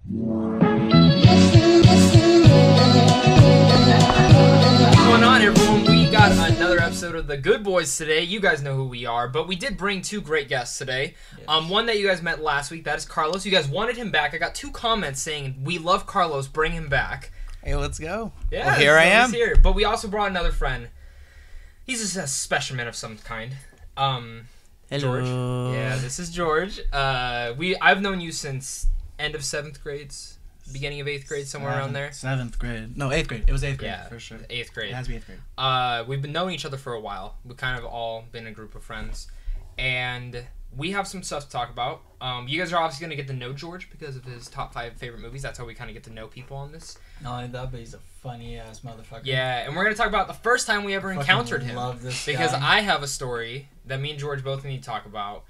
What's going on, everyone? We got another episode of The Good Boys today. You guys know who we are, but we did bring two great guests today. Yes. One that you guys met last week, that is Carlos. You guys wanted him back. I got 2 comments saying, we love Carlos, bring him back. Hey, let's go. Yeah, well, here I am. He's here. But we also brought another friend. He's a specimen of some kind. Hello. George. Yeah, this is George. I've known you since end of 7th grade, beginning of 8th grade, somewhere around there. 7th grade. No, 8th grade. It was 8th grade, for sure. 8th grade. It has to be 8th grade. We've been knowing each other for a while. We've kind of all been a group of friends. And we have some stuff to talk about. You guys are obviously going to get to know George because of his top 5 favorite movies. That's how we kind of get to know people on this. Not only that, but he's a funny-ass motherfucker. Yeah, and we're going to talk about the first time we ever encountered him. Love this because guy. I have a story that me and George both need to talk about.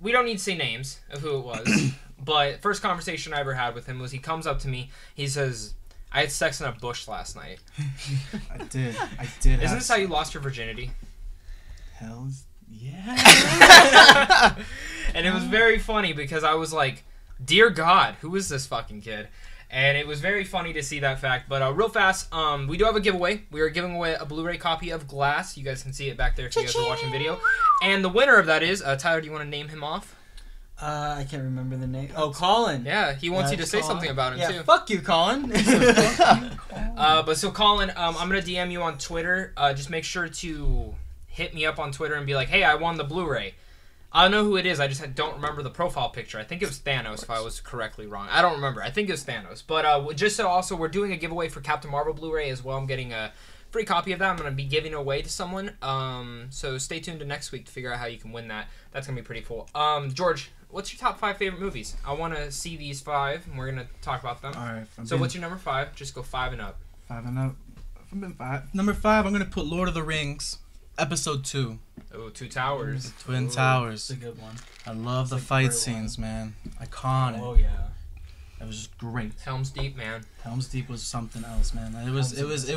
We don't need to say names of who it was, but first conversation I ever had with him was he comes up to me, he says, I had sex in a bush last night. I did. Isn't this how you lost your virginity? Hells yeah. And it was very funny because I was like, dear God, who is this fucking kid? And it was very funny to see that fact. But real fast, we do have a giveaway. We are giving away a Blu-ray copy of Glass. You guys can see it back there if you guys are watching video. And the winner of that is, Tyler, do you want to name him off? I can't remember the name. Oh, Colin. Yeah, he wants you to say something about him, too. Yeah, fuck you, Colin. But so, Colin, I'm going to DM you on Twitter. Just make sure to hit me up on Twitter and be like, hey, I won the Blu-ray. I know who it is. I just don't remember the profile picture. I think it was Thanos, if I was correctly wrong. I don't remember. I think it was Thanos. But just so also, we're doing a giveaway for Captain Marvel Blu-ray as well. I'm getting a free copy of that. I'm going to be giving it away to someone. So stay tuned to next week to figure out how you can win that. That's going to be pretty cool. George, what's your top 5 favorite movies? I want to see these 5, and we're going to talk about them. All right. So what's your number 5? Just go 5 and up. 5 and up. I've been 5. Number 5, I'm going to put Lord of the Rings, Episode 2. Oh, Two Towers. Twin Towers. That's a good one. I love the fight scenes, man. Iconic. Oh, yeah. It was great. Helm's Deep, man. Helm's Deep was something else, man. It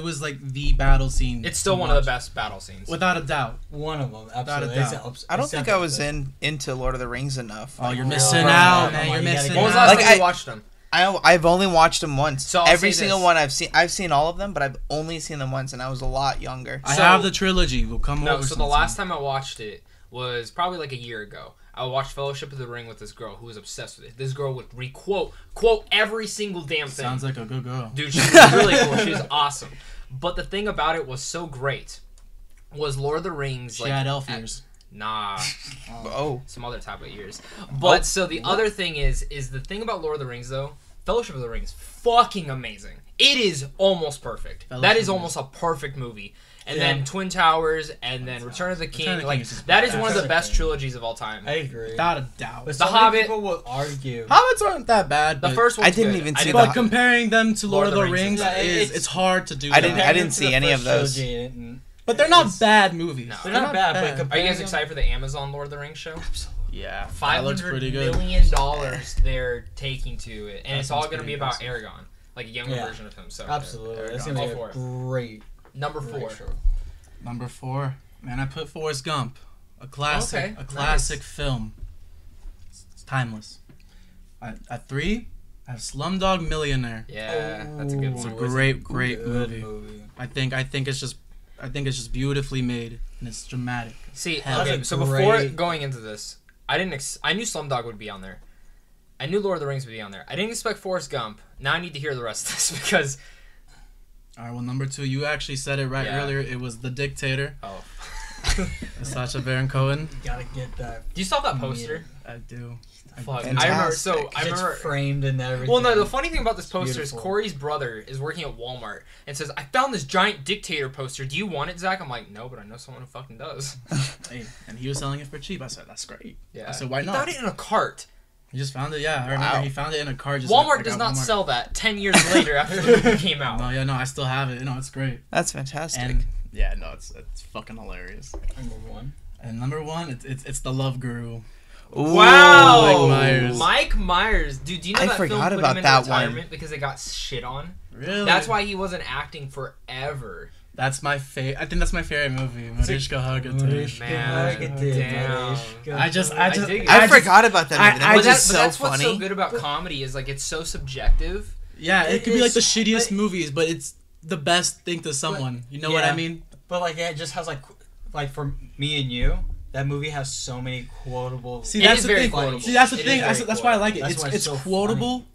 was like the battle scene. It's still one of the best battle scenes. Without a doubt. One of them, Without absolutely. a doubt. I don't think I was into Lord of the Rings enough. Oh, you're Oh, missing bro. out, Oh, man. my, You're you gotta missing get When was the out. last Like, time you watched them? I've only watched them once. So I'll Every say single this. one I've seen all of them, but I've only seen them once, and I was a lot younger. I So- have the trilogy. We'll come over. No, so the last time I watched it was probably like a year ago. I watched Fellowship of the Ring with this girl who was obsessed with it. This girl would quote every single damn thing. Sounds like a good girl. Dude, she was really cool. She was awesome. But the thing about it was so great was Lord of the Rings. She like, had elf ears. Nah. Oh. Some other type of ears. But so the other thing is the thing about Lord of the Rings, though, Fellowship of the Ring is fucking amazing. It is almost perfect. That is almost a perfect movie. And then Twin Towers, and then Return of the King. Return of the Like, King is that is one of the badass. best trilogies of all time. I agree. Without a doubt. But The so many Hobbit- people will argue. Hobbits aren't that bad. The but first one's I didn't good. even I see didn't- But comparing them to Lord of the Rings, Yeah, it's hard to do. I that. didn't see any of those. But they're not bad movies. No. They're not bad, but Are you comparing guys them- excited for the Amazon Lord of the Rings show? Yeah, that $500 looks pretty good. million they're taking to it, and That it's all sounds going to be pretty about impressive. Aragon, like a younger version of him. So Absolutely. That's Aragon. going to All be for a it. great Number 4. show. Number 4, man, I put Forrest Gump, a classic, Okay, a classic film. It's timeless. At 3, I have Slumdog Millionaire. Yeah, that's a good It's a one. great Good movie. I think it's just beautifully made and it's dramatic. See, Hell, okay, that's so a before great- going into this, I knew Slumdog would be on there. I knew Lord of the Rings would be on there. I didn't expect Forrest Gump. Now I need to hear the rest of this because. All right, well, number 2, you actually said it right earlier. It was The Dictator. Oh. Sacha Baron Cohen. You gotta get that. Do you still have that poster? I do. Fuck. Fantastic. I remember. It's framed and everything. Well, no, the funny thing about this poster is beautiful. Corey's brother is working at Walmart and says, I found this giant Dictator poster. Do you want it, Zach? I'm like, no, but I know someone who fucking does. Hey, and he was selling it for cheap. I said, that's great. Yeah. I said, why He not? found it in a cart. He just found it, yeah. I remember Wow. he found it in a cart. Just Walmart like, does at not Walmart. sell that 10 years later after the movie came out. No, yeah, no, I still have it. No, it's great. That's fantastic. And yeah, no, it's fucking hilarious. Number 1. And number 1, it's the Love Guru. Wow! Mike Myers. Mike Myers. Dude, do you know I that film forgot put about him into that one. retirement because it got shit on? Really? That's why he wasn't acting forever. That's my favorite. I think that's my favorite movie. Mariska Hargitay. Man, damn. I forgot about that movie. That was just so that's what's so funny. good about comedy is like it's so subjective. Yeah, it could be like the shittiest like- movies, but it's the best thing to someone. You know what I Yeah. mean? But like it just has like for me and you, that movie has so many quotable. See, It that's is the very thing. quotable. See, that's the It is thing. very That's why I like it. That's why it's It's so quotable.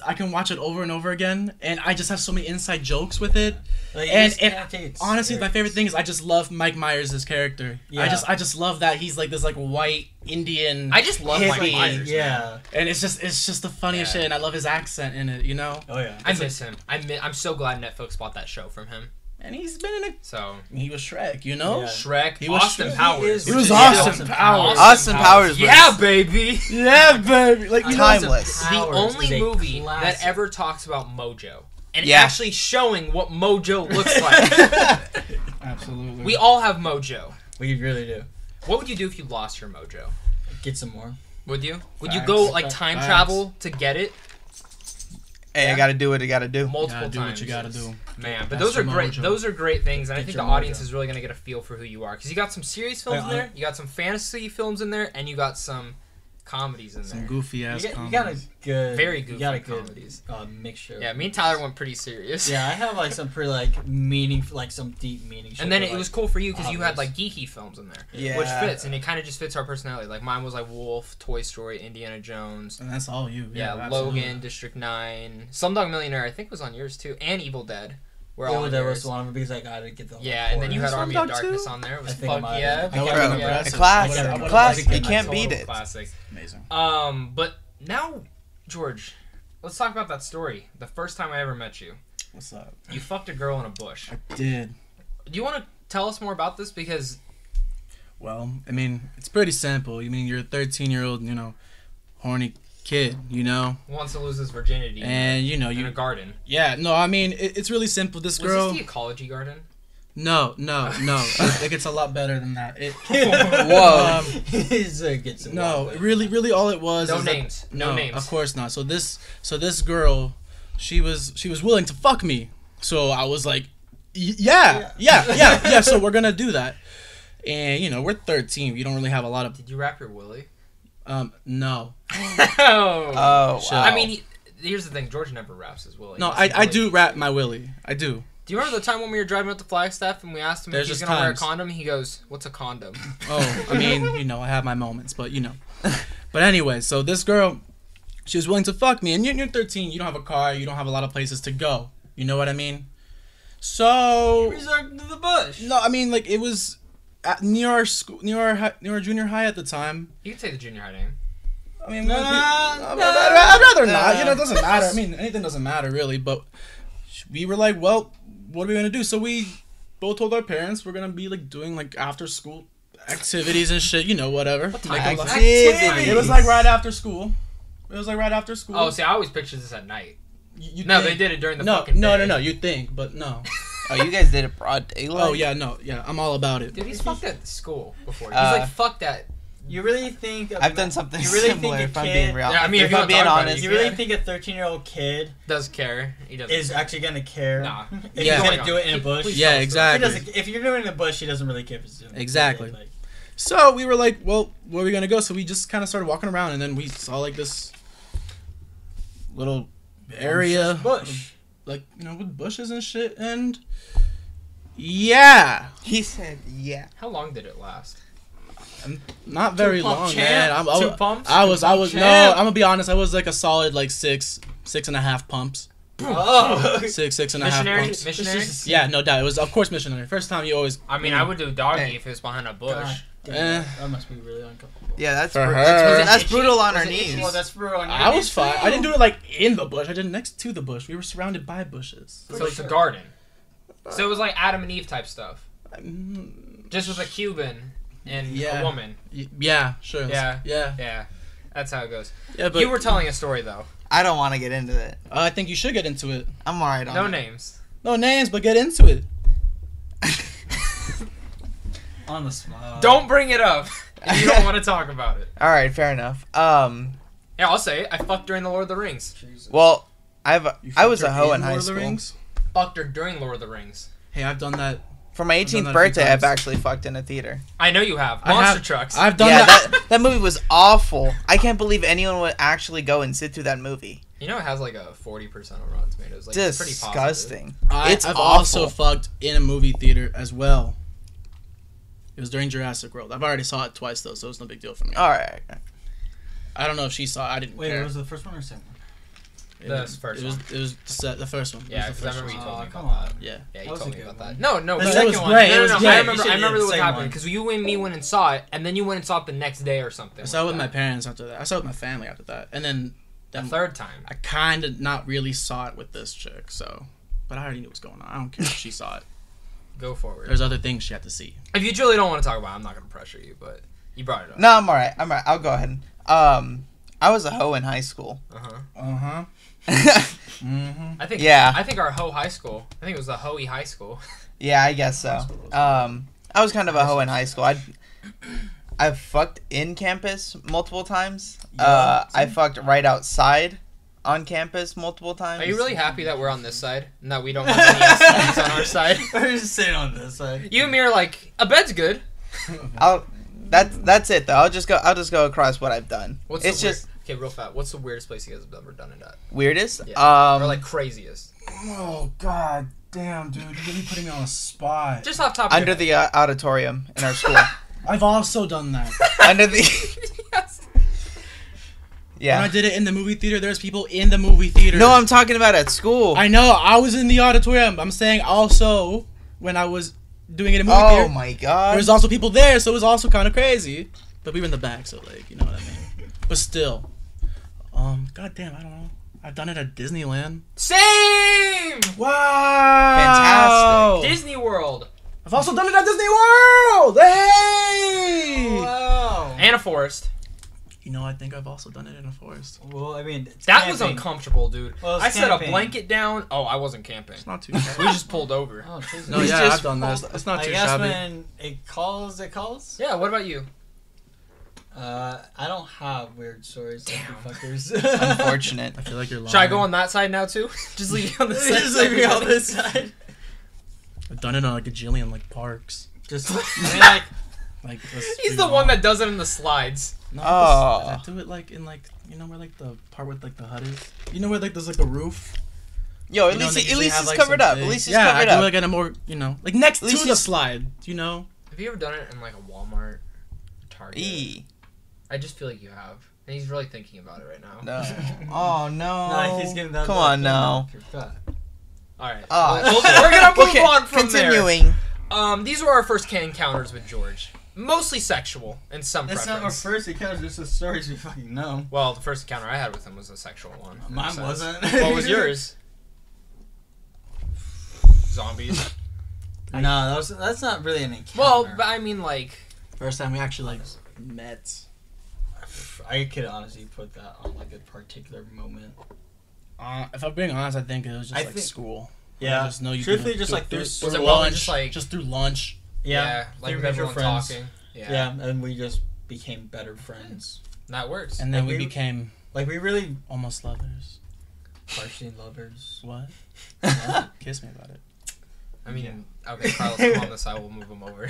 I can watch it over and over again, and I just have so many inside jokes with it. Like, you And just can't take it honestly, my serious. favorite thing is I just love Mike Myers' character. Yeah. I just love that he's like this like white Indian. I just love Mike hippie, Myers. Yeah. and it's just the funniest Yeah. shit, and I love his accent in it. You know, Oh yeah. I miss him. I'm so glad Netflix bought that show from him. and he's been in So he was Shrek. You know, Yeah. Shrek, He was Austin Shrek. Powers. He was which is- Austin Powers. Austin Powers was- Yeah, baby. yeah, baby. Like you know, Timeless. The Powers only is a movie classic. that ever talks about Mojo and Yeah. actually showing what Mojo looks like. absolutely. We all have Mojo. We really do. What would you do if you lost your Mojo? Get some more. Would you? Would you Facts. go like time Facts. travel to get it Hey, I gotta do what I gotta do. multiple gotta do times? what you gotta do. Man, but That's those are your great. mojo. Those are great things, and I Get think the your audience mojo. is really gonna get a feel for who you are because you got some serious films in Yeah, there, you got some fantasy films in there, and you got some comedies in Some there. goofy ass. You got a good. Very goofy You got a good comedies. mixture. Yeah, me and Tyler went pretty serious. Yeah, I have like some pretty like meaningful, like some deep meaning. And then shit, it but, was cool for you because you had obvious. like geeky films in there, Yeah. which fits, and it kind of just fits our personality. Like mine was like Wolf, Toy Story, Indiana Jones. And that's all you. Yeah, absolutely. Logan, District 9, Slumdog Millionaire, I think was on yours too, and Evil Dead. Were all Yeah, on that yours. was one of them because I gotta get the. Yeah, and then you had Slumdog Army of too? Darkness on there. It was I think I fuck might yeah. have. That Fuck would've been yeah. impressive. A classic. I would've- Classic. I You would've- can't Total beat it. Classic. Amazing. But now, George, let's talk about that story. The first time I ever met you, What's up? you fucked a girl in a bush. I did. Do you want to tell us more about this? Because Well, I mean, it's pretty simple. You mean you're a 13-year-old, horny kid, who wants to lose his virginity and in a you. garden? Yeah, no, I mean, it's really simple. This Was girl. this the ecology garden? No. Like it's a lot better than that. Whoa. Get some. No, really, all it was. No is that- names. No names. Of course not. So this girl, she was willing to fuck me. So I was like, yeah. So we're gonna do that. And we're 13. We don't really have a lot of. Did you wrap your willy? No. Oh. Oh, Shit. wow. I mean, here's the thing. George never wraps his willy. No, His I willy- do wrap my willy. I do. Do you remember the time when we were driving up to Flagstaff and we asked him There's if he's just gonna wear a times. condom? He goes, "What's a condom?" Oh, I mean, I have my moments, but But anyway, so this girl, she was willing to fuck me, and you're 13. You don't have a car. You don't have a lot of places to go. You know what I mean? So Resort to the bush. no, I mean like it was near our school, near our junior high at the time. You can say the junior high name. I mean, I'd I'd rather not. It doesn't matter. I mean, anything doesn't matter really. But we were like, well, what are we gonna do? So we both told our parents we're gonna be like doing like after school activities and shit. Whatever. What Make type a of lot- Activities. It was like right after school. It was like right after school. Oh, see, I always picture this at night. You No, think- they did it during the no, fucking day. no. You think, but no. Oh, you guys did it broad daylight? Oh yeah, no, yeah. I'm all about it. Dude, he's fucked at school before. He's Uh, like, fuck that. You really think? I've done something You really similar, think if a I'm kid- being real. Yeah, I mean, if if you I'm wanna being talk about it, honest. You really think a 13-year-old kid Does care. He doesn't. is actually gonna care? Nah. If Yeah. he's gonna do it in a bush. Please Yeah, tell us He exactly. doesn't. If you're doing it in a bush, he doesn't really care if it's doing it. Exactly. Like, So we were like, well, where are we gonna go? So we just kind of started walking around, and then we saw like this little area, bush. like with bushes and shit, and yeah, He said, yeah. How long did it last? not very Two-pump long, champ. man. Two pumps? I was no. champ. I'm gonna be honest. I was like a solid like six and a half pumps. Oh. Six and a half Missionary? pumps. Missionary? Yeah, no doubt. It was of course missionary. First time you always. I mean, I would do doggy Hey. if it was behind a bush. God damn, Eh. that must be really uncomfortable. Yeah, that's For bru- her. that's, that's Itchy? brutal on Was her it itchy? knees. Well, that's for on I was fine. I didn't do it like in the bush. I did it next to the bush. We were surrounded by bushes. So it's a garden. So it was like Adam and Eve type stuff. Mm, Just with a Cuban and Yeah. a woman. Yeah, sure. Yeah. Yeah. Yeah. That's how it goes. Yeah, but You were telling a story, though. I don't want to get into it. I think you should get into it. I'm alright on No it. names. No names, but get into it. On the spot. Don't bring it up if you don't want to talk about it. Alright, fair enough. Yeah, I'll say it. I fucked during the Lord of the Rings. Well, I You was a fucked hoe her in high Lord of the school. Rings? Fucked her during Lord of the Rings. Hey, I've done that For my I've done 18th that a few birthday, I've times. actually fucked in a theater. I know you have. I Monster have- trucks. I've done Yeah, that. that movie was awful. I can't believe anyone would actually go and sit through that movie. You know it has like a 40% on Rotten Tomatoes. Like, it's pretty positive. Disgusting. It's I've awful. also fucked in a movie theater as well. It was during Jurassic World. I've already saw it twice though, so it's no big deal for me. All right. I don't know if she saw it. I didn't Wait, care. was it the first one or second one? The first one. It was the first one. Yeah, It was because the I remember first you one. told me come about on. that. Yeah. Yeah, That you was told a me good about one. that. No, The but second was one. great. No, It was no, great. I You remember. should I do remember the what same happened one. because you and me went and saw it, and then you went and saw it the next day or something. I saw it with my like parents after that. I saw it with my family after that, and then that. The third time. I kind of not really saw it with this chick. So, but I already knew what's going on. I don't care if she saw it. Go forward. There's other things she had to see. If you truly don't want to talk about it, I'm not going to pressure you, but you brought it up. No, I'm all right. I'll go ahead. I was a hoe in high school. Uh-huh. Mm-hmm. I think Yeah. I think our hoe high school. I think it was the Hoey High School. Yeah, I guess so. I was kind of a hoe in high school. I've fucked in campus multiple times. I fucked right outside on campus multiple times. Are you really happy that we're on this side and that we don't have any STDs on our side? We're just sitting on this side. You and me are like, a bed's good. That's it though. I'll just go across what I've done. It's just okay, real fast. What's the weirdest place you guys have ever done it at? weirdest. Yeah. Or like craziest. Oh god damn, dude! You're really putting me on a spot. Just off top. under the auditorium in our school. I've also done that. Under the Yes. yeah. When I did it in the movie theater, there's people in the movie theater. No, I'm talking about at school. I know. I was in the auditorium. I'm saying also when I was doing it in movie Oh theater, my god. there's also people there, so it was also kind of crazy. But we were in the back, so like, you know what I mean. But still, god damn, I don't know. I've done it at Disneyland. Same. Wow! Fantastic. Disney World. I've also done it at Disney World. Hey! Wow. And a forest. You know, I think I've also done it in a forest. Well, I mean, it's That was camping. uncomfortable, dude. Well, it's I set camping. a blanket down. Oh, I wasn't camping. It's not too We shabby. just pulled over. Oh, Jesus. No, He's yeah, just I've done this. It's not I too guess shabby. when it calls. Yeah, what about you? I don't have weird stories like you fuckers. Unfortunate. I feel like you're lying. Should I go on that side now, too? Just leave you on this side. Just leave me on this side. I've done it on like a jillion like parks. Just, I mean, like, Like He's the one that does it in the slides. No, Oh. I do it like in like, you know where like the part with like the hut is. You know where like there's like a roof. Yo, at You know, least they at usually least have, it's like, covered some up. big- At least it's yeah, covered I do up. like in a more, you know, like next At least to the it's- slide. You know. Have you ever done it in like a Walmart, Target? E. I just feel like you have. And he's really thinking about it right now. No. Oh no. no, he's giving that. Come on now. You're fat. Alright. Oh, We're gonna move okay, on from continuing. there. These were our first encounters with George. Mostly sexual in some That's not our preference. first encounter. Just the stories we fucking know. Well, the first encounter I had with him was a sexual one. in a Mine sense. wasn't. What was yours? Zombies. No, that's not really an encounter. Well, but I mean, like, First time we actually like met. I could honestly put that on like a particular moment. If I'm being honest, I think it was just I like think- school. Yeah. I just know you Truthfully, can, just like through Was it through more lunch, just like- just through lunch. yeah, like through with mutual everyone friends. talking. Yeah. And we just became better friends. That works. And then Like, we we- became Like we really almost lovers. partially lovers. What? Kiss me about it. I mean, okay, Carlos, come on this side, we'll move him over.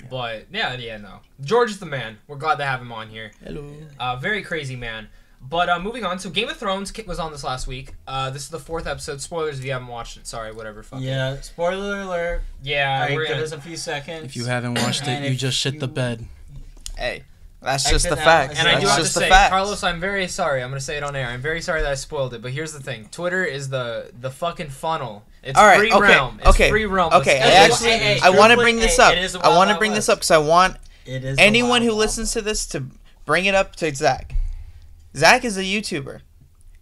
But, yeah, no. George is the man. We're glad to have him on here. Hello. Very crazy man. But moving on, so Game of Thrones was on this last week. This is the 4th episode. Spoilers if you haven't watched it. Sorry, whatever. Fuck it. Yeah. Spoiler alert. Yeah, Alright, we're give gonna... us a few seconds. If you haven't watched it, And you if just shit the you- bed. Hey, that's I just could the have- facts. And I do That's have to just the say, facts. Carlos, I'm very sorry. I'm going to say it on air. I'm very sorry that I spoiled it. But here's the thing. Twitter is the fucking funnel. It's All right, free okay, realm. It's okay, free realm. Okay, I Let's- actually hey, I want to truthfully, bring this hey, up. it is a I want Wild to Wild bring this West. up because I want It is the anyone who Wild listens to this to bring it up to Zach. Zach is a YouTuber.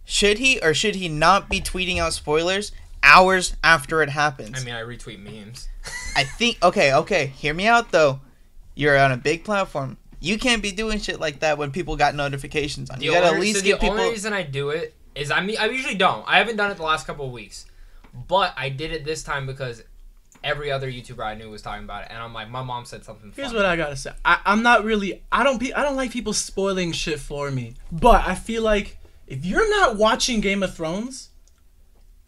Should he or should he not be tweeting out spoilers hours after it happens? I mean, I retweet memes. I think okay. Hear me out though. You're on a big platform. You can't be doing shit like that when people got notifications on. You gotta at least give The only people. reason I do it is I usually don't. I haven't done it the last couple of weeks, but I did it this time because every other YouTuber I knew was talking about it, and I'm like, my mom said something. Here's funny. what I gotta say. I'm not really. I don't like people spoiling shit for me. But I feel like if you're not watching Game of Thrones,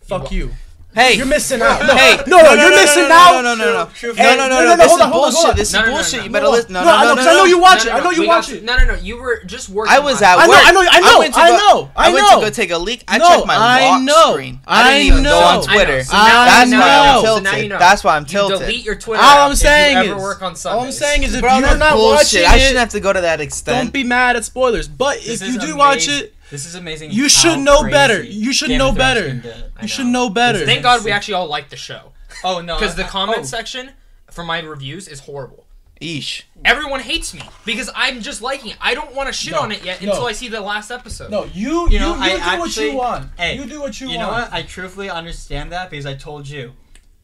fuck you. Hey, You're missing out. Hey, You're missing out. No. No, This is hold on. bullshit. This is No, no, no, bullshit. no. You better listen. No. Because I know you watch it. I know you we watch got it. No. You were just working. I was last at night. work. I know. went to I went know. to go take a leak. I No, checked my I lock know. screen. I I didn't even go know. on I know. Twitter. So now That's you why know. I'm So tilted. now you know. That's why I'm You tilted. delete your Twitter. All I'm if saying you is, ever work on Sundays. all I'm saying is, if Bro, you're that's not bullshit. watching I shouldn't it, have to go to that don't extent. be mad at spoilers. But if This you is do watch amazing. it, This is amazing. you how should know crazy better. You should Game know of Thrones better. can get. You should know better. Thank God we actually all like the show. Oh no! Because the comment oh. section for my reviews is horrible. Eesh. Everyone hates me because I'm just liking it. I don't want to shit on it yet until I see the last episode. No, you know, do I what actually- you want. Hey, you do what you You want. know what? I truthfully understand that because I told you,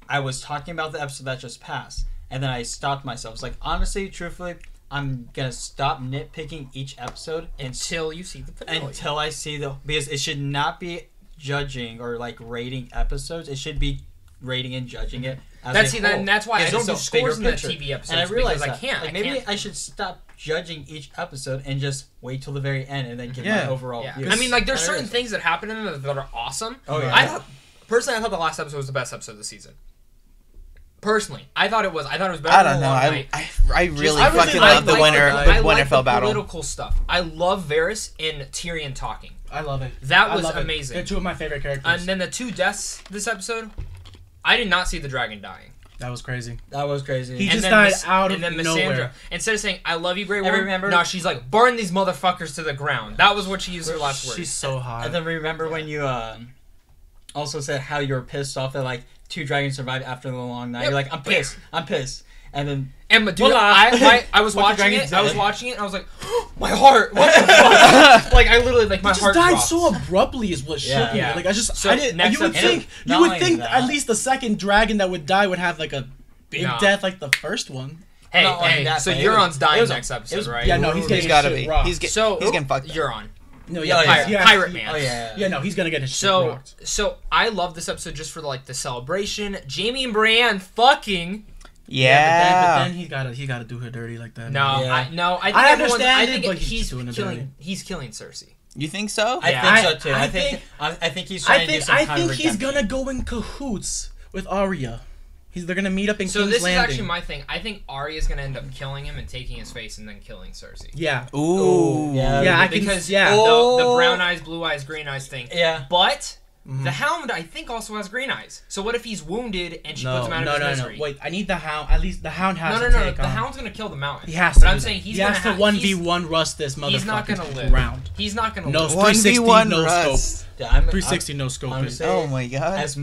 I was talking about the episode that just passed, and then I stopped myself. It's like honestly, truthfully, I'm gonna stop nitpicking each episode Until you see the finale. until I see because it should not be judging or like rating episodes. It should be rating and judging it. As That's why I don't do scores in the picture. TV episodes And I realized because that. I can't. Like, maybe I should stop judging each episode and just wait till the very end and then give my overall. Yeah. view. I mean, like, there's And it certain is. things that happen in it that are awesome. Oh, yeah. I thought the last episode was the best episode of the season. Personally, I thought it was better. I don't than know. Long I Night. really I fucking like love the I like Winterfell the battle. political stuff. I love Varys and Tyrion talking. I love it. That I was love it. amazing. They're two of my favorite characters. And then the two deaths this episode, I did not see the dragon dying. That was crazy. That was crazy. He And just then died Miss- out and of then nowhere. instead of saying "I love you, Grey I Worm," remember- no, she's like, "Burn these motherfuckers to the ground." That was what she used her last word. She's so hot. And then remember when you also said how you were pissed off that like 2 dragons survived after the long night. Yep. You're like, I'm pissed. And then And dude, Voila. I was What the watching dragon's it. I was dead. watching it, and I was like, my heart. What the fuck? Like I literally like my he just heart died dropped. so abruptly is what shook me. Yeah. Like I just So I didn't next you would episode- think not you would only think that- at least the second dragon that would die would have like a big No. death like the first one. Hey, Not only hey. that, So but it Euron's was- dying it was- next it episode, was- right? Yeah, no, he's He's getting gotta shit be. rocked. He's getting fucked. up. Euron. No, Yeah, Pirate Man. Oh yeah. Yeah, no, he's gonna get his shit rocked. So I love this episode just for like the celebration. Jamie and Brienne fucking. Yeah. But then he gotta do her dirty like that. No, Yeah. I think I everyone's- understand I it, think but he's he's doing it killing. dirty. He's killing Cersei. You think so? I Yeah. think so too. I think he's trying to do some kind of he's redemption. gonna go in cahoots with Arya. They're gonna meet up in So King's this Landing. is actually my thing. I think Arya's gonna end up killing him and taking his face and then killing Cersei. Yeah. Ooh. Yeah. Yeah, I can. Because Yeah. the brown eyes, blue eyes, green eyes thing. Yeah. But the Hound, I think, also has green eyes. So what if he's wounded and she puts him out of his misery? Wait, I need the Hound. At least the Hound has No. to take The on. Hound's gonna kill the Mountain. He has But to. I'm do saying that. he's he has to gonna 1v1 rust this motherfucker. He's not gonna to the live. ground. He's not gonna No live. 360, 1v1 no Russ. scope. Yeah, I'm 360, no scope. honestly, Oh my god. as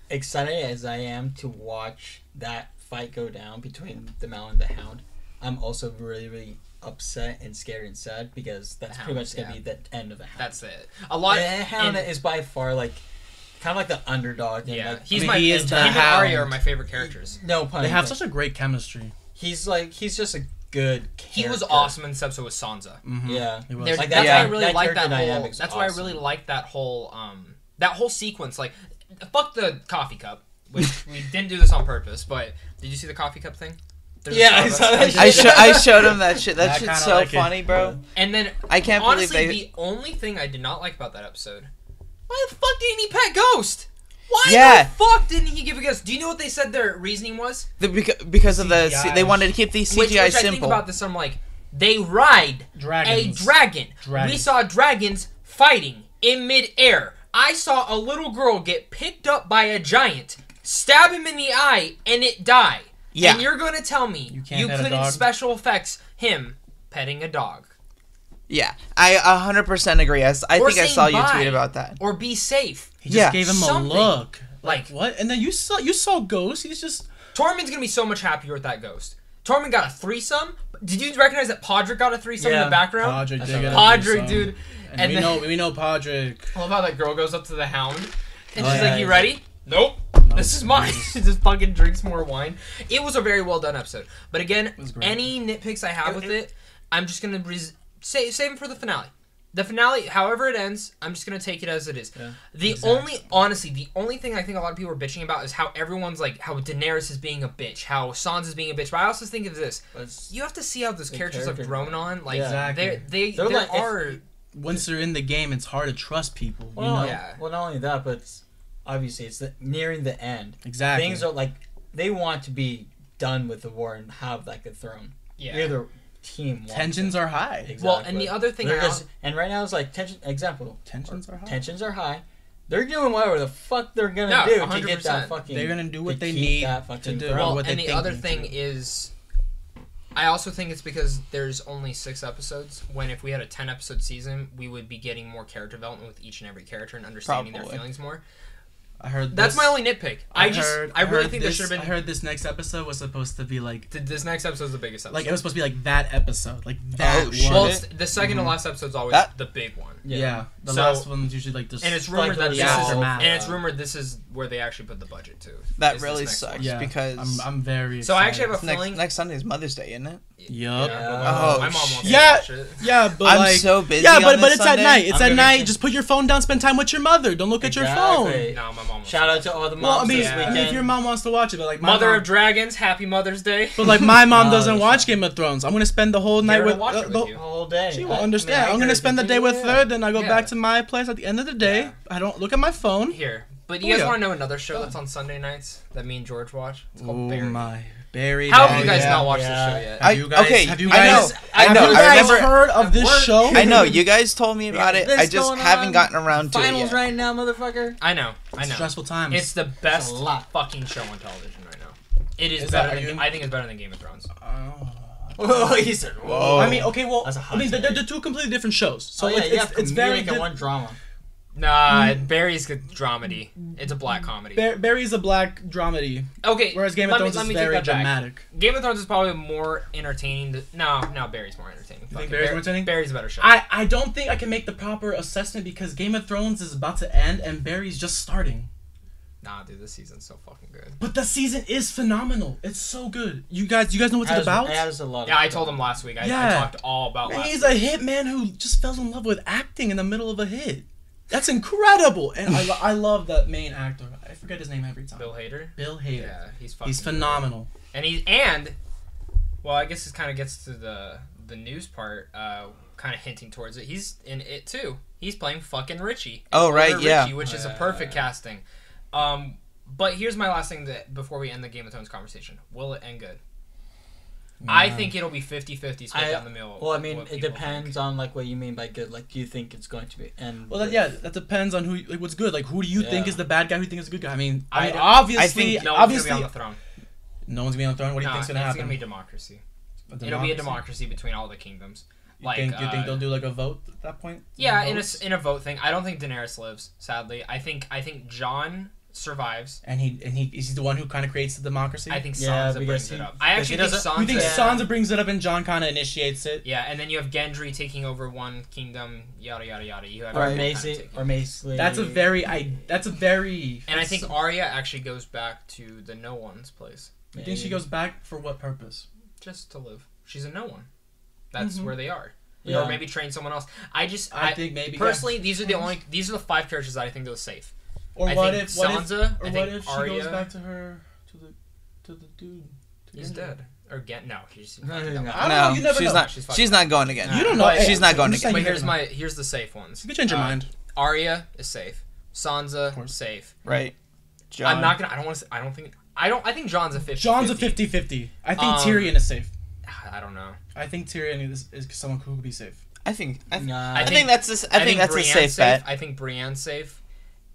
excited as I am to watch that fight go down between the Mountain and the Hound, I'm also really, really upset and scared and sad because that's The pretty Hound, much gonna yeah. be the end of the Hound. That's it. A lot. The Hound and- is by far like kind of like the underdog. Yeah, like, he's I mean, my. he is him the and Arya are Hound. my favorite characters. no pun. They have intended. such a great chemistry. He's just a good. He was character. awesome in this episode with Sansa. Mm-hmm. Yeah. He was. There's- Like that's that- why I really that like character that whole. dynamic's That's why I awesome. really like that whole sequence. Like, fuck the coffee cup, which we didn't do this on purpose. But did you see the coffee cup thing? There's a Yeah, I Starbucks saw that cup. shit. I showed him that shit. That I shit's kinda so like it. funny, bro. And then I can't honestly, believe they. the only thing I did not like about that episode, why the fuck didn't he pet Ghost? Why Yeah. the fuck didn't he give a ghost? Do you know what they said their reasoning was? Because of the CGI. they wanted to keep these CGI Which I think simple. about this, I'm like, they ride Dragons. a dragon. Dragons. We saw dragons fighting in midair. I saw a little girl get picked up by a giant, stab him in the eye, and it die. Yeah. And you're gonna tell me You you, can't pet a couldn't dog? special effects him petting a dog Yeah, I 100% agree. I Or think I saying saw you bye. tweet about that. or be safe. He just Yeah. gave him Something. a look. Like- what? And then you saw Ghost. He's just Tormund's gonna be so much happier with that ghost. Tormund got a threesome. Did you recognize that Podrick got a threesome in Yeah. the background? Podrick. I They saw got that. a threesome. Podrick, dude. And, And we then- know Podrick. I love how that girl goes up to the Hound and Oh, she's yeah. like, "You ready?" Nope. This is mine. She just fucking drinks more wine. It was a very well done episode. But again, was great. any nitpicks I have with it, I'm just gonna save them for the finale. The finale, however it ends, I'm just gonna take it as it is. Yeah, The only thing I think a lot of people are bitching about is how everyone's like, how Daenerys is being a bitch, how Sansa's being a bitch. But I also think of this: But you have to see how those The characters have character grown on. Like, Yeah. Exactly. there like- are. Once they're in the game, it's hard to trust people. well, you know? Yeah. well, not only that, but obviously it's nearing the end. Exactly. Things are like they want to be done with the war and have like the throne. Yeah. Either team wants Tensions it. are high. Exactly. Well, and the other thing, and right now it's like tensions are high. Tensions are high. They're doing whatever the fuck they're gonna do to get 100%. that fucking. They're gonna do what to they keep need that to fucking do. throne. well, what they and the think other they thing need to do. is, I also think it's because there's only 6 episodes. When if we had a 10-episode season, we would be getting more character development with each and every character and understanding their Probably. feelings more. I heard That's this- my only nitpick. I really think there should have been. I heard this next episode was supposed to be like This next episode is the biggest episode. it was supposed to be like that episode, like that Oh, shit. well, one. it's, the second to last episode is always That- the big one. Yeah, the So- last one's usually like just. And it's Like rumored that the this is, dramatic. and it's rumored this is where they actually put the budget to. That is this really next sucks one. yeah, because I'm very. So I actually have a excited. feeling. next Sunday is Mother's Day, isn't it? Yup. Yeah, Oh, my mom wants to yeah. watch it. Yeah, but I'm like so busy. yeah, on but this it's Sunday. at night. It's I'm at gonna night. be- Just put your phone down. Spend time with your mother. Don't look at your phone. Exactly. No, my mom. Shout out to all the moms Well, I mean, this Yeah. weekend. if your mom wants to watch it, but like my Mother mom, of Dragons, Happy Mother's Day. but like my mom No, doesn't it's watch not. Game of Thrones. I'm gonna spend the whole night her to with, watch it with the- you. the whole day. She will I understand. agree I'm gonna with spend the you. day with Yeah. her, then I go Yeah. back to my place at the end of the day. Yeah. I don't look at my phone. Here, but Oh, you guys yeah. want to know another show that's on Sunday nights that me and George watch? It's called Oh Barry. my, Barry. How have Barry. you guys yeah, not watched yeah. this show yet? Have you guys? okay, Have you I guys? know, Have I you know, I guys remember- heard of this Work. show? I know you guys told me about it. This I just going haven't on. gotten around to it Finals yet. right now, motherfucker. I know. Stressful times. It's the best a lot. fucking show on television right now. It is Is better that- than. are you- I think it's better than Game of Thrones. Oh. Oh, he said, Whoa. I mean, okay, well, That's a hot I mean, they're take. two completely different shows. So So yeah, it's very comedic and good. one drama. Nah, Barry's good dramedy. It's a black comedy. Barry's a black dramedy, Okay, whereas Game of let me- Thrones let is me take very that back. dramatic. Game of Thrones is probably more entertaining. No, Barry's more entertaining. You Fuck think it. Barry's more entertaining? Barry's a better show. I don't think I can make the proper assessment because Game of Thrones is about to end and Barry's just starting. Nah, dude, this season's so fucking good. But the season is phenomenal. It's so good. You guys know what it's about? It has a lot. Yeah, I told him last week. I Yeah. talked all about Man, last he's week. a hitman who just fell in love with acting in the middle of a hit. That's incredible. And I love that main actor. I forget his name every time. Bill Hader. Bill Hader. Yeah, he's fucking He's phenomenal. good. Well, I guess it kind of gets to the news part, kind of hinting towards it. He's in it too. He's playing fucking Richie. Oh, right, Richie, yeah. which is a perfect casting. But here's my last thing that before we end the Game of Thrones conversation. Will it end good? I think it'll be 50-50 split down the middle. Well, I mean, what it people depends think. on like what you mean by good. Like, do you think it's going to be? And Well, that depends on who what's good. Like, who do you think Yeah. is the bad guy? Who do you think is the good guy? I mean, I obviously, think No one's obviously, gonna be on the throne. no one's gonna be on the throne. What do you No, think's gonna it's happen? gonna be democracy. A It'll be a democracy between all the kingdoms. You think they'll do like a vote at that point? Yeah, Votes? in a vote thing. I don't think Daenerys lives. Sadly, I think Jon survives. And he's the one who kind of creates the democracy. I think Yeah, Sansa because brings he- it up. I because he actually think doesn't- Sansa. you think Yeah. Sansa brings it up and John kind of initiates it? Yeah, and then you have Gendry taking over one kingdom. Yada yada yada. You have or everyone Macy kinda taking- or Macy. That's a very And I think Arya actually goes back to the no one's place You think she goes back for what purpose? just to live. She's a no one. That's Mhm. where they are. Yeah. Or maybe train someone else. I think maybe personally these are the 5 characters that I think they'll save. Or I what think if Sansa, or I what think if she Arya, goes back to the dude? to He's Gendry? dead. Or no, he's No, I don't No, know, you never she's know. not. She's fucking- She's not going again. You don't know. But- She's not going I'm just saying again. you But never know. here's the safe ones. You can change your mind. Arya is safe. Sansa course. safe. Right. John. I'm not gonna. I think John's a 50. John's a 50-50. I think Um, Tyrion is safe. I don't know. I think Tyrion is someone who could be safe. I think. I Nah. think that's a, I think that's a Brienne's safe bet. I think Brienne's safe,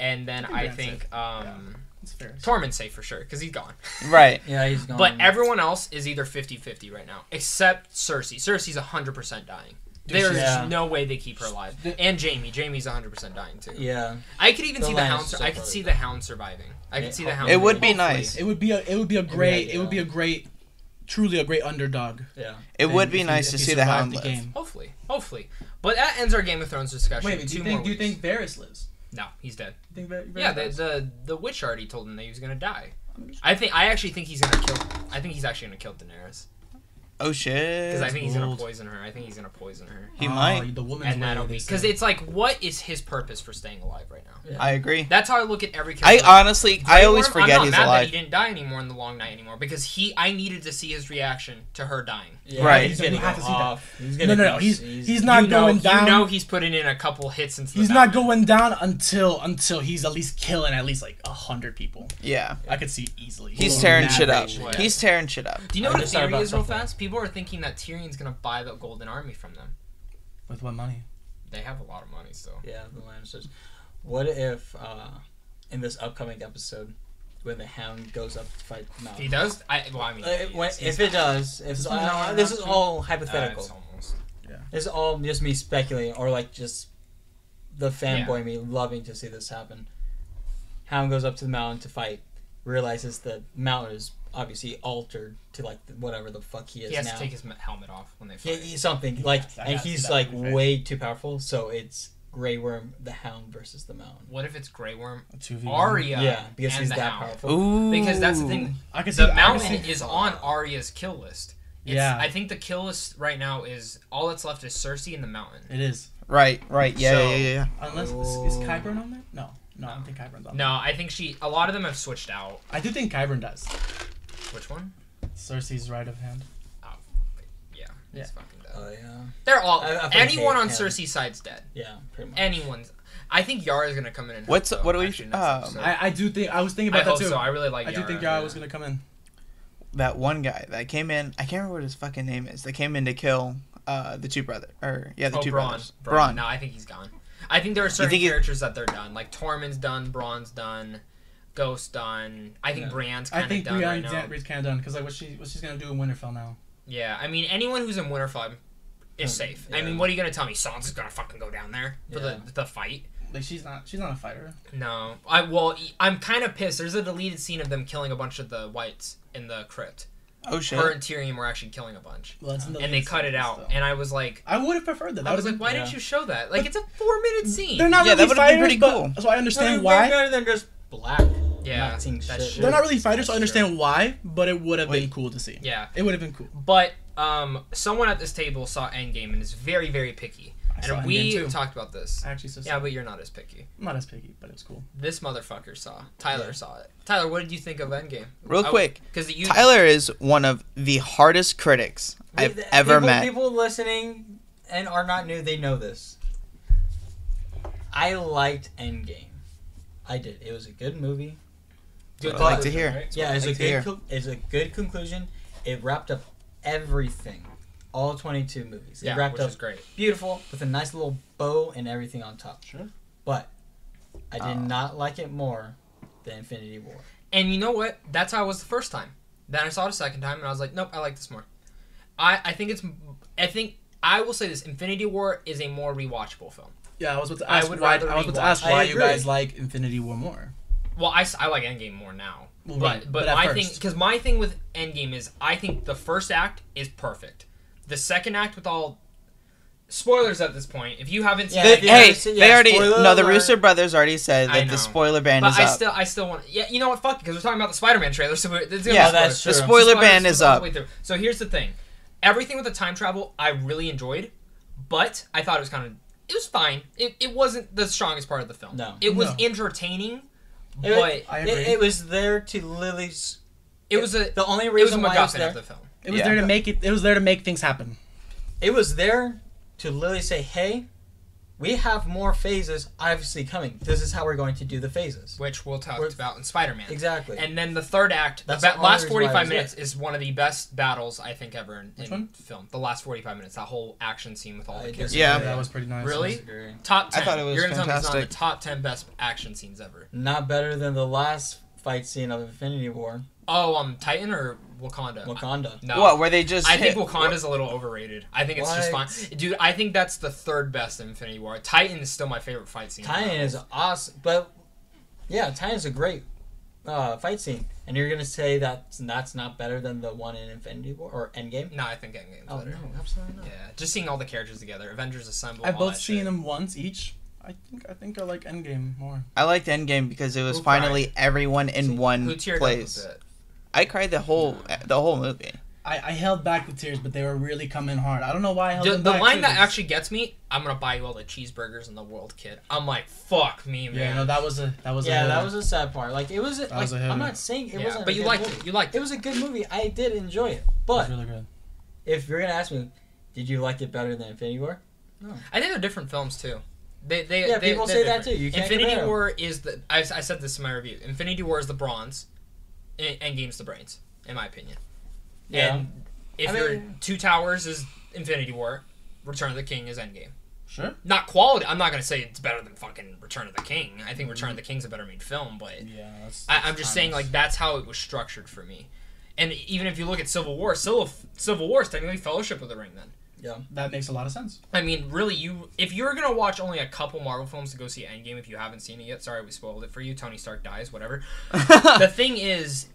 and then I Brienne's think That's fair. Tormund's safe for sure because he's gone. Right. Yeah, he's gone. But everyone else is either 50-50 right now, except Cersei. Cersei's 100% dying. There's Yeah. no way they keep her alive. And Jamie. Jamie's 100% dying too. Yeah. I could even The see the Lannisters Hound. so I could far. see the Hound surviving. I could see the Hound. It would be hopefully. nice. It would be a great. Yeah. It would be a great, truly a great underdog. Yeah. It thing would be if nice he- to if he see the survived Hound the live. game. Hopefully. But that ends our Game of Thrones discussion. Wait, do you think Varys lives? No, he's dead. You think Varys Yeah, lives? the witch already told him that he was gonna die. I actually think he's gonna kill. I think he's actually gonna kill Daenerys. Oh shit. Because I think he's gonna bold. poison her. He might. The woman's And that'll way, be they say. because it's like, what is his purpose for staying alive right now? Yeah. I agree. That's how I look at every I character. honestly, I always Grey Worm, forget I'm he's not mad alive. that he didn't die anymore in the Long Night anymore because I needed to see his reaction to her dying. Yeah, Right. He's You gonna have go to see that. off. He's gonna No. go- He's not going down. You know he's putting in a couple hits into the He's not mountain. going down until he's at least killing at least like 100 people. Yeah. I could see easily. He's Going tearing mad shit up. rage. Yeah. He's tearing shit up. Do you know I what a just thought theory about is real something. fast? People are thinking that Tyrion's gonna buy the Golden Army from them. With what money? They have a lot of money still. Yeah, the Lannisters. What if in this upcoming episode, when the Hound goes up to fight If Mount, he does, if it does, if this is all hypothetical. It's almost. This is all just me speculating, or like just the fanboy me loving to see this happen. Hound goes up to the mountain to fight, realizes the mountain is obviously altered to like whatever the fuck he is He has now. to take his helmet off when they Yeah, fight. something like, I and gotta see he's that like to be fair. way too powerful. So it's Grey Worm, the Hound versus the Mountain. What if it's Grey Worm, 2v1. Arya, Yeah, because and he's the that Hound? powerful. Ooh. Because that's the thing. I can see The I can mountain see- is on Arya's kill list. Yeah. I think the kill list right now is all that's left is Cersei and the mountain. It is. Right. Yeah. So- Yeah. Unless is Qyburn on there? No, I don't think Qyburn's on. No, I think a lot of them have switched out. I do think Qyburn does. Which one? Cersei's right of hand. Yeah, Yeah. he's fucking dead. Oh yeah, They're all I anyone on hate him. Cersei's side's dead. yeah, pretty much. Anyone's. I think Yara's gonna come in. And What's- help, what though, do we- actually, next um, episode. I do think I was thinking I about hope that too. so. I really like. I do think Yara was gonna come in. That one guy that came in. I can't remember what his fucking name is. That came in to kill the two brothers. The two brothers. Braun. No, I think he's gone. I think there are certain think he- characters that they're done. Like Tormund's done, Braun's done, Ghost done. I think Yeah. Brienne's I kind of think done right Brienne's now. kind of done because like what she's gonna do in Winterfell now. Yeah, I mean anyone who's in Winterfell is safe. I yeah. mean, what are you gonna tell me? Sansa's gonna fucking go down there for Yeah. the fight? Like she's not a fighter. No, I'm kind of pissed. There's a deleted scene of them killing a bunch of the whites in the crypt. Oh shit. Her and Tyrion were actually killing a bunch, Well, that's in the and they latest cut it season out. still. And I was like, I would have preferred that. I was like, why yeah. didn't you show that? Like, it's a 4-minute scene. They're not Yeah, that really would've been fighters, pretty but cool. so I understand Way why. better than just black. Yeah, not seeing that's shit. true. They're not really fighters, so I That's true. understand why. But it would have been Wait. cool to see. Yeah, It would have been cool. but someone at this table saw Endgame and is very, very picky. I saw And Endgame we too. talked about this. I actually saw. Yeah, but you're not as picky. I'm not as picky, but it was cool. This motherfucker saw. Tyler saw it. Tyler, what did you think of Endgame? Real quick, because you Tyler is one of the hardest critics I've ever met. People listening and are not new, they know this. I liked Endgame. I did. It was a good movie. That's what I like to hear. Yeah, it's like to hear. it's a good conclusion. It wrapped up everything. All 22 movies. It Yeah, wrapped which up is great. beautiful with a nice little bow and everything on top. Sure. But I did not like it more than Infinity War. And you know what? That's how I was the first time. Then I saw it a second time, and I was like, nope, I like this more. I think I will say this: Infinity War is a more rewatchable film. Yeah, I was about to I ask would why. rather I was about to rewatch. ask I why you agree. guys like Infinity War more. Well, I like Endgame more now. Well, but right, but at my first. thing, because my thing with Endgame is, I think the first act is perfect. The second act with all spoilers at this point. If you haven't seen, Yeah, it, if you Hey, haven't seen- they yeah, already. spoiler No, the alert. Russo brothers already said I that know. the spoiler ban but is up. I still want. Yeah, you know what? Fuck it, because we're talking about the Spider-Man trailer, so it's gonna Yeah, be that's spoilers. true. The spoiler Spoilers ban is all the up. way through. So here's the thing: everything with the time travel, I really enjoyed, but I thought it was it was fine. It wasn't the strongest part of the film. No. It was No. entertaining, It, but I agree. it was there to Lily's. it was a The only it was a reason why it was MacGuffin there. of the film. It was Yeah. there to make it. It was there to make things happen. It was there to literally say, "Hey, we have more phases obviously coming. This is how we're going to do the phases." Which we'll talk We're- about in Spider-Man. Exactly. And then the third act, That's the the only last reason why I 45 was minutes is one of the best battles I think ever in one? film. The last 45 minutes, that whole action scene with all I the guess- characters. Yeah. that was pretty nice. Really? Disagree. Top 10. I thought it was You're gonna tell me it's not fantastic. the top 10 best action scenes ever. Not better than the last fight scene of Infinity War, Oh, Titan or Wakanda? Wakanda. No. What? Where they just? I think hit- Wakanda's a little overrated. I think it's just What? fine. Dude, I think that's the third best in Infinity War. Titan is still my favorite fight scene. Titan is awesome, but yeah, Titan's a great fight scene. And you're gonna say that that's not better than the one in Infinity War or Endgame? No, I think Endgame's Oh better. no, absolutely not. Yeah, just seeing all the characters together. Avengers Assemble. I've all both that seen shit. them once each. I think I like Endgame more. I liked Endgame because it was Who finally everyone in Who one teared up place. a bit? I cried the whole movie. I held back the tears, but they were really coming hard. I don't know why I held them The back. line too. that actually gets me, I'm gonna buy you all the cheeseburgers in the world, kid. I'm like, fuck me, man. Yeah, no, that was a that was a sad part. Like it was. Like, was a hitter. I'm not saying it wasn't. But a you good liked movie. it. You liked It it. was a good movie. I did enjoy it. It But was really good. if you're gonna ask me, did you like it better than Infinity War? No. I think they're different films too. People say that too. You can't Infinity compare 'em. War is the. I said this in my review. Infinity War is the bronze, and Endgame's the brains, in my opinion. Yeah. And if Two Towers is Infinity War, Return of the King is Endgame. Sure. Not quality. I'm not gonna say it's better than fucking Return of the King. I think Return of the King's a better made film, but Yeah, I'm just saying like that's how it was structured for me. And even if you look at Civil War, Civil War is technically Fellowship of the Ring. Then Yeah. that makes a lot of sense. I mean, really, if you're gonna watch only a couple Marvel films to go see Endgame, if you haven't seen it yet, sorry we spoiled it for you. Tony Stark dies, whatever. The thing is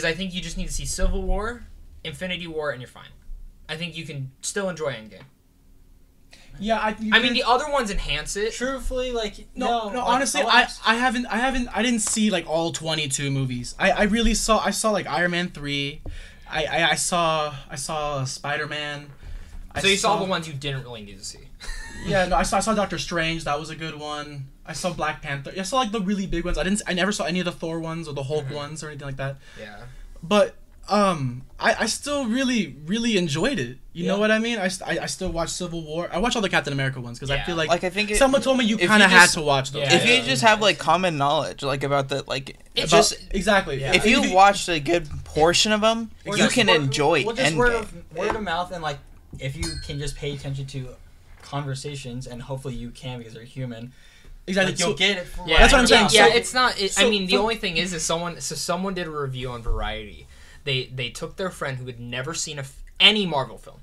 I think you just need to see Civil War, Infinity War, and you're fine. I think you can still enjoy Endgame. Yeah, I mean, the other ones enhance it. Truthfully, like No, like, honestly, I didn't see like all 22 movies. I saw like Iron Man 3. I saw Spider-Man. So you saw the ones you didn't really need to see. Yeah, no, I saw Doctor Strange. That was a good one. I saw Black Panther. I saw like the really big ones. I never saw any of the Thor ones or the Hulk ones or anything like that. Yeah. But I still really enjoyed it. You know what I mean? I still watch Civil War. I watch all the Captain America ones because I feel like I think someone told me you kind of had to watch those. If you just have like common knowledge like about the like It's just exactly. Yeah. if you watched a good portion of them, Or you just can enjoy Well, just Endgame. word of mouth, and like if you can just pay attention to conversations, and hopefully you can because they're human. Exactly. Like, you'll get it. For Yeah, That's what I'm saying. Yeah, So- it's not. I so mean, the from- only thing is someone did a review on Variety. They took their friend who had never seen any Marvel film,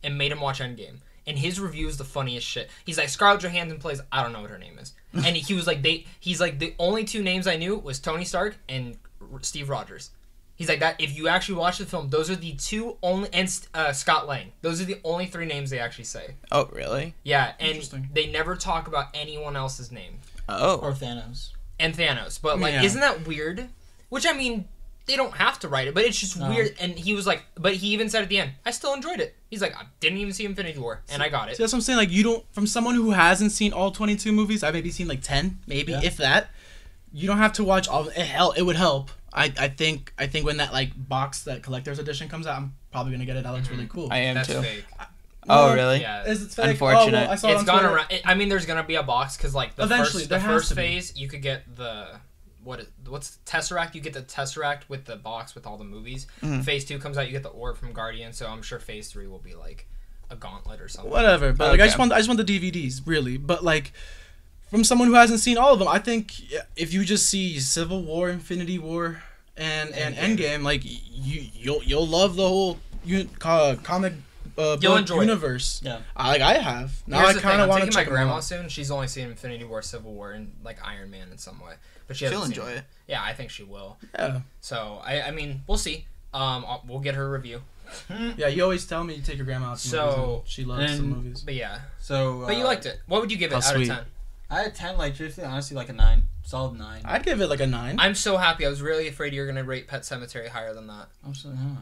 and made him watch Endgame. And his review is the funniest shit. He's like, Scarlett Johansson plays, I don't know what her name is, and he was like, he's like, the only two names I knew was Tony Stark and Steve Rogers. He's like that. If you actually watch the film, those are the two only, and Scott Lang. Those are the only three names they actually say. Oh, really? Yeah, and Interesting. they never talk about anyone else's name. Oh. Or Thanos. And Thanos, but like, Yeah. isn't that weird? Which I mean, they don't have to write it, but it's just weird. And he was like, but he even said at the end, I still enjoyed it. He's like, I didn't even see Infinity War, and I got it. See, that's what I'm saying. Like, you don't, from someone who hasn't seen all 22 movies, I've maybe seen like 10, maybe if that. You don't have to watch all. Hell, it would help. I think when that like box, that collector's edition comes out, I'm probably gonna get it. That looks really cool. I am That's too. fake. Oh, Well, really? Yeah. Is it fake? Unfortunate. Oh, well, I saw it It's on gone Twitter. around. I mean, there's gonna be a box because like the Eventually, first, there has first to be. phase, you could get the what's Tesseract? You get the Tesseract with the box with all the movies. Phase 2 comes out, you get the orb from Guardian. So I'm sure Phase 3 will be like a gauntlet or something. Whatever, but like I Okay. just want the DVDs, really. But like from someone who hasn't seen all of them, I think if you just see Civil War, Infinity War, and Endgame, like you'll love the whole comic You'll book enjoy it. universe. Yeah. Like I have. Now Here's I the kind thing, of I'm want to taking my check them grandma out. soon. She's only seen Infinity War, Civil War, and like Iron Man in some way, but she hasn't She'll seen enjoy it. Yeah, I think she will. Yeah, So I mean, we'll see. We'll get her review. yeah. You always tell me you take your grandma out to So- movies. And she loves some and- movies. But yeah, So. but you liked it. What would you give it How out sweet. of 10? I had 10. Like truthfully, honestly, like a 9. Solid 9. I'd give it like a 9. I'm so happy. I was really afraid you were gonna rate Pet Cemetery higher than that. Absolutely not.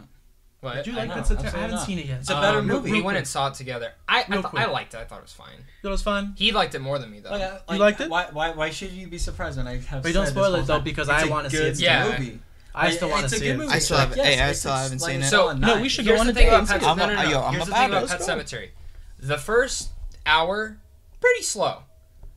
What? Did you I like know, Pet Sematary? I absolutely haven't not. seen it yet. It's a better movie. We went and saw it together. I Real quick. liked it. I thought it was fine. It was fun. He liked it more than me though. You liked it? Why should you be surprised when I have? But don't said spoil this it, whole though, time? because It's I a wanna see good it. Yeah. movie. I still want to It's a see good it. movie. I still haven't- I still haven't seen it. So, No, we should Here's go on the a thing date about and Pet see it. I'm a- no. yo, I'm Here's the about thing it. about Let's Pet go. Cemetery. The first hour, pretty slow.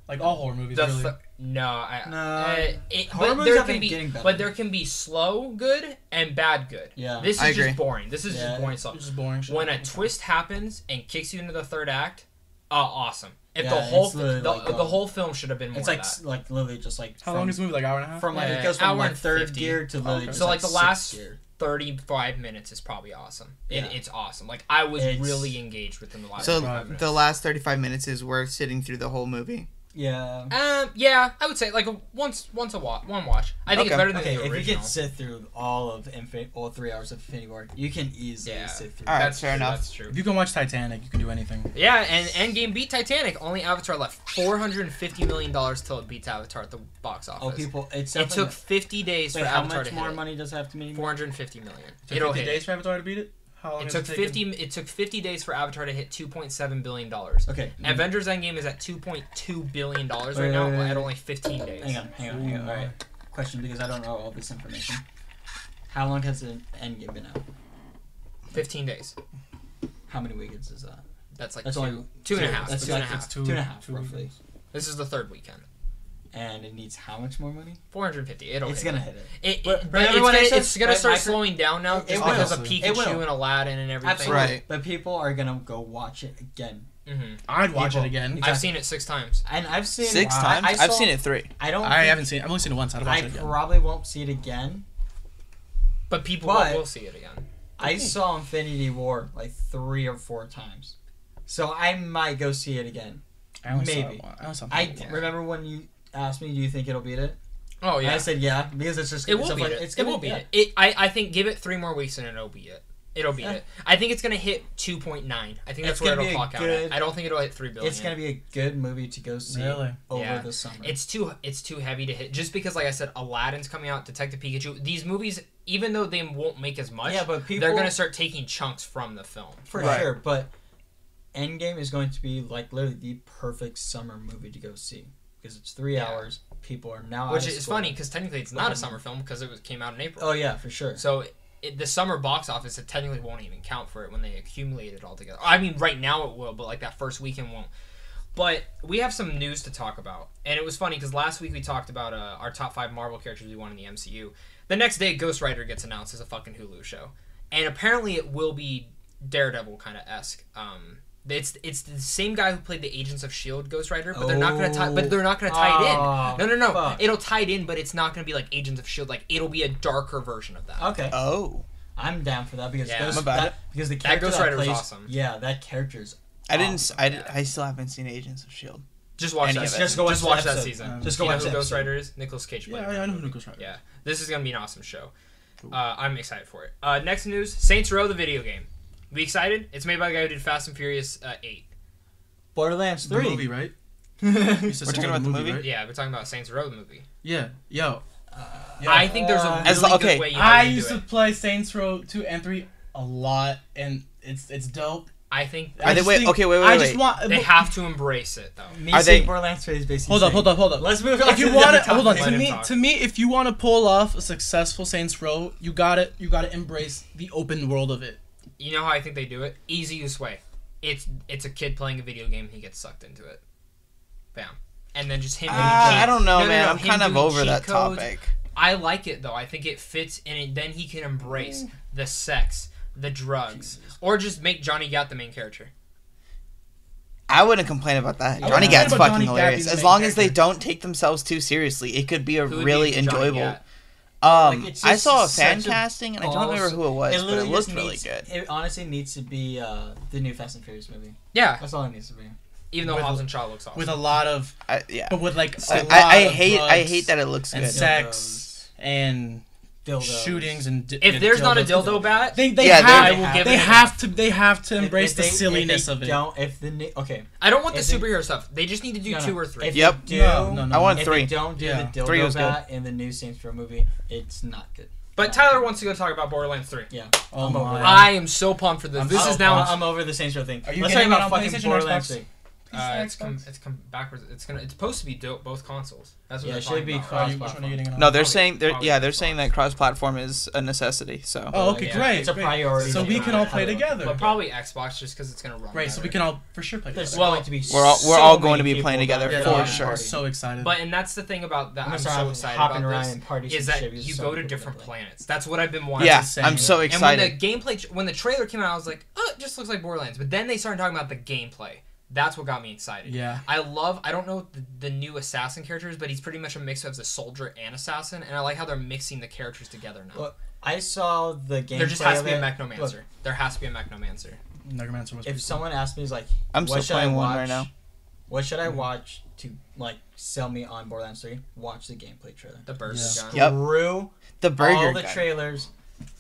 Like all horror movies, really. No. Horror But movies there have can been be, getting better. but there can be slow good and bad good. Yeah. This is I just agree. boring. This is Yeah. just boring stuff. It's just boring shit. When a twist happens and kicks you into the third act, awesome. If Yeah, the whole it's literally the, like, the whole film should have been more It's of like that. like literally just like. How long is the movie? Like hour and a half? From like Yeah, it goes hour from like and third 50. gear to literally Okay. just So, like, the sixth last gear. 35 minutes is probably awesome. Yeah. It's awesome. Like I was It's- really engaged within the last. So 35 minutes. the last 35 minutes is worth sitting through the whole movie. Yeah. Yeah, I would say like one watch. I think it's Okay. better than Okay, the if original. you could sit through all 3 hours of Infinity War, you can easily Yeah. sit through. All right, That's fair true, enough. That's true. If you can watch Titanic, you can do anything. Yeah, and Endgame beat Titanic. Only Avatar left $450 million till it beats Avatar at the box office. Oh, people! It's It definitely- took 50 days Wait, for how Avatar much to more hit it. money does it have to make? 450 million. Took It'll 50 hit. days for Avatar to beat it? How long It has took taken? 50. It took 50 days for Avatar to hit $2.7 billion. Okay. Avengers Endgame is at $2.2 billion right Wait, now wait, wait. at only 15 days. Hang on. All right. Question, because I don't know all this information. How long has the Endgame been out? 15 days. How many weekends is that? That's like That's only two and a half. That's Two and a like- half. It's Two and a half, roughly. weekends. This is the third weekend. And it needs how much more money? 450. It'll It's hit gonna it. hit it. But but it's everyone gonna, says- it's gonna but start Micro- slowing down now It just will. because of It Pikachu will. and Aladdin and everything. Absolutely. Right. But people are gonna go watch it again. Mm-hmm. I'd watch People- it again. Exactly. I've seen it 6 times. And I've seen Six it. times. I've seen it 3. I don't. I think- haven't seen it. I've only seen it once. I'd watch I it again. probably won't see it again. But people But- will see it again. I saw Infinity War like 3 or 4 times, so I might go see it again. I only maybe. Saw it once. I only saw I it once. remember when you asked me, "Do you think it'll beat it?" Oh And yeah. I said, "Yeah," because it's just It will it's beat like, it. It's It gonna will beat yeah. it. I think give it 3 more weeks and it'll beat it. It'll beat Yeah. it. I think it's gonna hit 2.9. I think that's It's where gonna it'll be a clock out good- at. I don't think it'll hit 3 billion. It's gonna be a good movie to go see Really? over Yeah. the summer. It's too heavy to hit. Just because, like I said, Aladdin's coming out, Detective Pikachu. These movies, even though they won't make as much, Yeah, but people- they're gonna start taking chunks from the film. for Right. sure. But Endgame is going to be like literally the perfect summer movie to go see because it's 3 Yeah. hours. People are now Which out of is school. funny because technically it's not a summer film because came out in April. Oh yeah, for sure. So the summer box office, it technically won't even count for it when they accumulate it all together. I mean, right now it will, but like that first weekend won't. But we have some news to talk about. And it was funny because last week we talked about our top 5 Marvel characters we want in the MCU. The next day, Ghost Rider gets announced as a fucking Hulu show. And apparently it will be Daredevil kind of esque. It's the same guy who played the Agents of S.H.I.E.L.D. Ghost Rider, but they're not gonna tie. But they're not gonna tie Oh, it in. No. fuck. It'll tie it in, but it's not gonna be like Agents of S.H.I.E.L.D. Like it'll be a darker version of that. Okay, Oh. I'm down for that because Yeah. Ghost, I'm about it. because the character Ghost Rider was plays, awesome. Yeah, that character's. I didn't. awesome. I still haven't seen Agents of Shield. Just watch Any that. of it. Just go watch Just the watch that episode. season. Just go You know watch who the Ghost episode. Rider is? Nicolas Cage. Yeah, played I know him. who Ghost Rider is. Yeah, this is gonna be an awesome show. Cool. I'm excited for it. Next news: Saints Row the video game. We excited? It's made by the guy who did Fast and Furious 8. Borderlands The 3. movie, right? We're talking about the movie? right? Yeah, we're talking about Saints Row the movie. Yeah. Yo. Yo. I think there's a As really okay. good way you I can do used to it. play Saints Row 2 and 3 a lot, and it's dope. I think Are they- just wait, think- okay, wait, I wait. just want. they have to embrace it though. Me Are saying they- Borderlands 3 is basically. Hold up. Let's move on. If you to the want other to hold on, topic. Let to him me, talk. to me, if you want to pull off a successful Saints Row, you gotta embrace the open world of it. You know how I think they do it? Easiest way. It's a kid playing a video game and he gets sucked into it. Bam. And then just him. doing cheat- I don't know, man. I'm him kind of doing over cheat that codes. topic. I like it though. I think it fits in it. Then he can embrace the sex, the drugs, or just make Johnny Gat the main character. I wouldn't complain about that. I Johnny wouldn't Gat's complain about fucking Johnny Gat hilarious. being the As main long as they character. don't take themselves too seriously, it could be a Who would really be Johnny enjoyable. Gat? Like, it's I just saw a fan such a casting, and I don't remember who it was, but it literally looked just really needs- good. It honestly needs to be the new Fast and Furious movie. Yeah, That's all it needs to be. even though With- Hobbs and Shaw looks awesome. With a lot of, Yeah. but with like a So lot I of hate drugs that it looks and good. sex and Dildos. shootings and if there's not a dildos. dildo bat, they Yeah, have, I will give they it. have to If- embrace if the they- silliness if of they it. Don't, if the new, okay. I don't want the If they- superhero stuff. They just need to do No, no. 2 or 3. If Yep. they do, No. I want if 3. they don't do Yeah. the 3 dildo was good. bat in the new Saints Row movie, it's not good. But Tyler wants to go talk about Borderlands 3. Yeah. Oh I'm over my. that. I am so pumped for this. I'm This so is now. pumped. I'm over the Saints Row thing. Are you Let's talk getting it about on fucking PlayStation or Borderlands Xbox? 3. It's come backwards. It's supposed to be both consoles. That's what Yeah, they're it should talking be about. Are you, which cross-platform. one are you getting it on? No, they're Probably- saying probably they're Xbox. saying that cross-platform is a necessity. So Oh, okay, Yeah. great. It's a great. priority. So to we have can all it. play together. But probably Xbox just because it's gonna run. Great, so we better. can all for sure play There's together. Well, going to be we're so all going many to be people playing together that Yeah, are for I'm sure. so excited. But and that's the thing about that. I'm I'm gonna so start excited hopping about around this and parties is and that shit because you so go many to people different that play. planets. That's what I've been wanting. yeah, to insane. I'm so And excited. when the trailer came out, I was like, oh, it just looks like Borderlands. But then they started talking about the gameplay. That's what got me excited. yeah. I don't know the new assassin characters, but he's pretty much a mix of the soldier and assassin, and I like how they're mixing the characters together now. Look, I saw the gameplay. There just has to be a of it. Mechnomancer. Look, There has to be a Mechnomancer. Necromancer was if pretty someone asked me, is like, I'm what still should I playing one watch? right now. What should I watch to like sell me on Borderlands 3? Watch the gameplay trailer. The burger Yeah. gun. Yep. Screw The burger all the gun. trailers.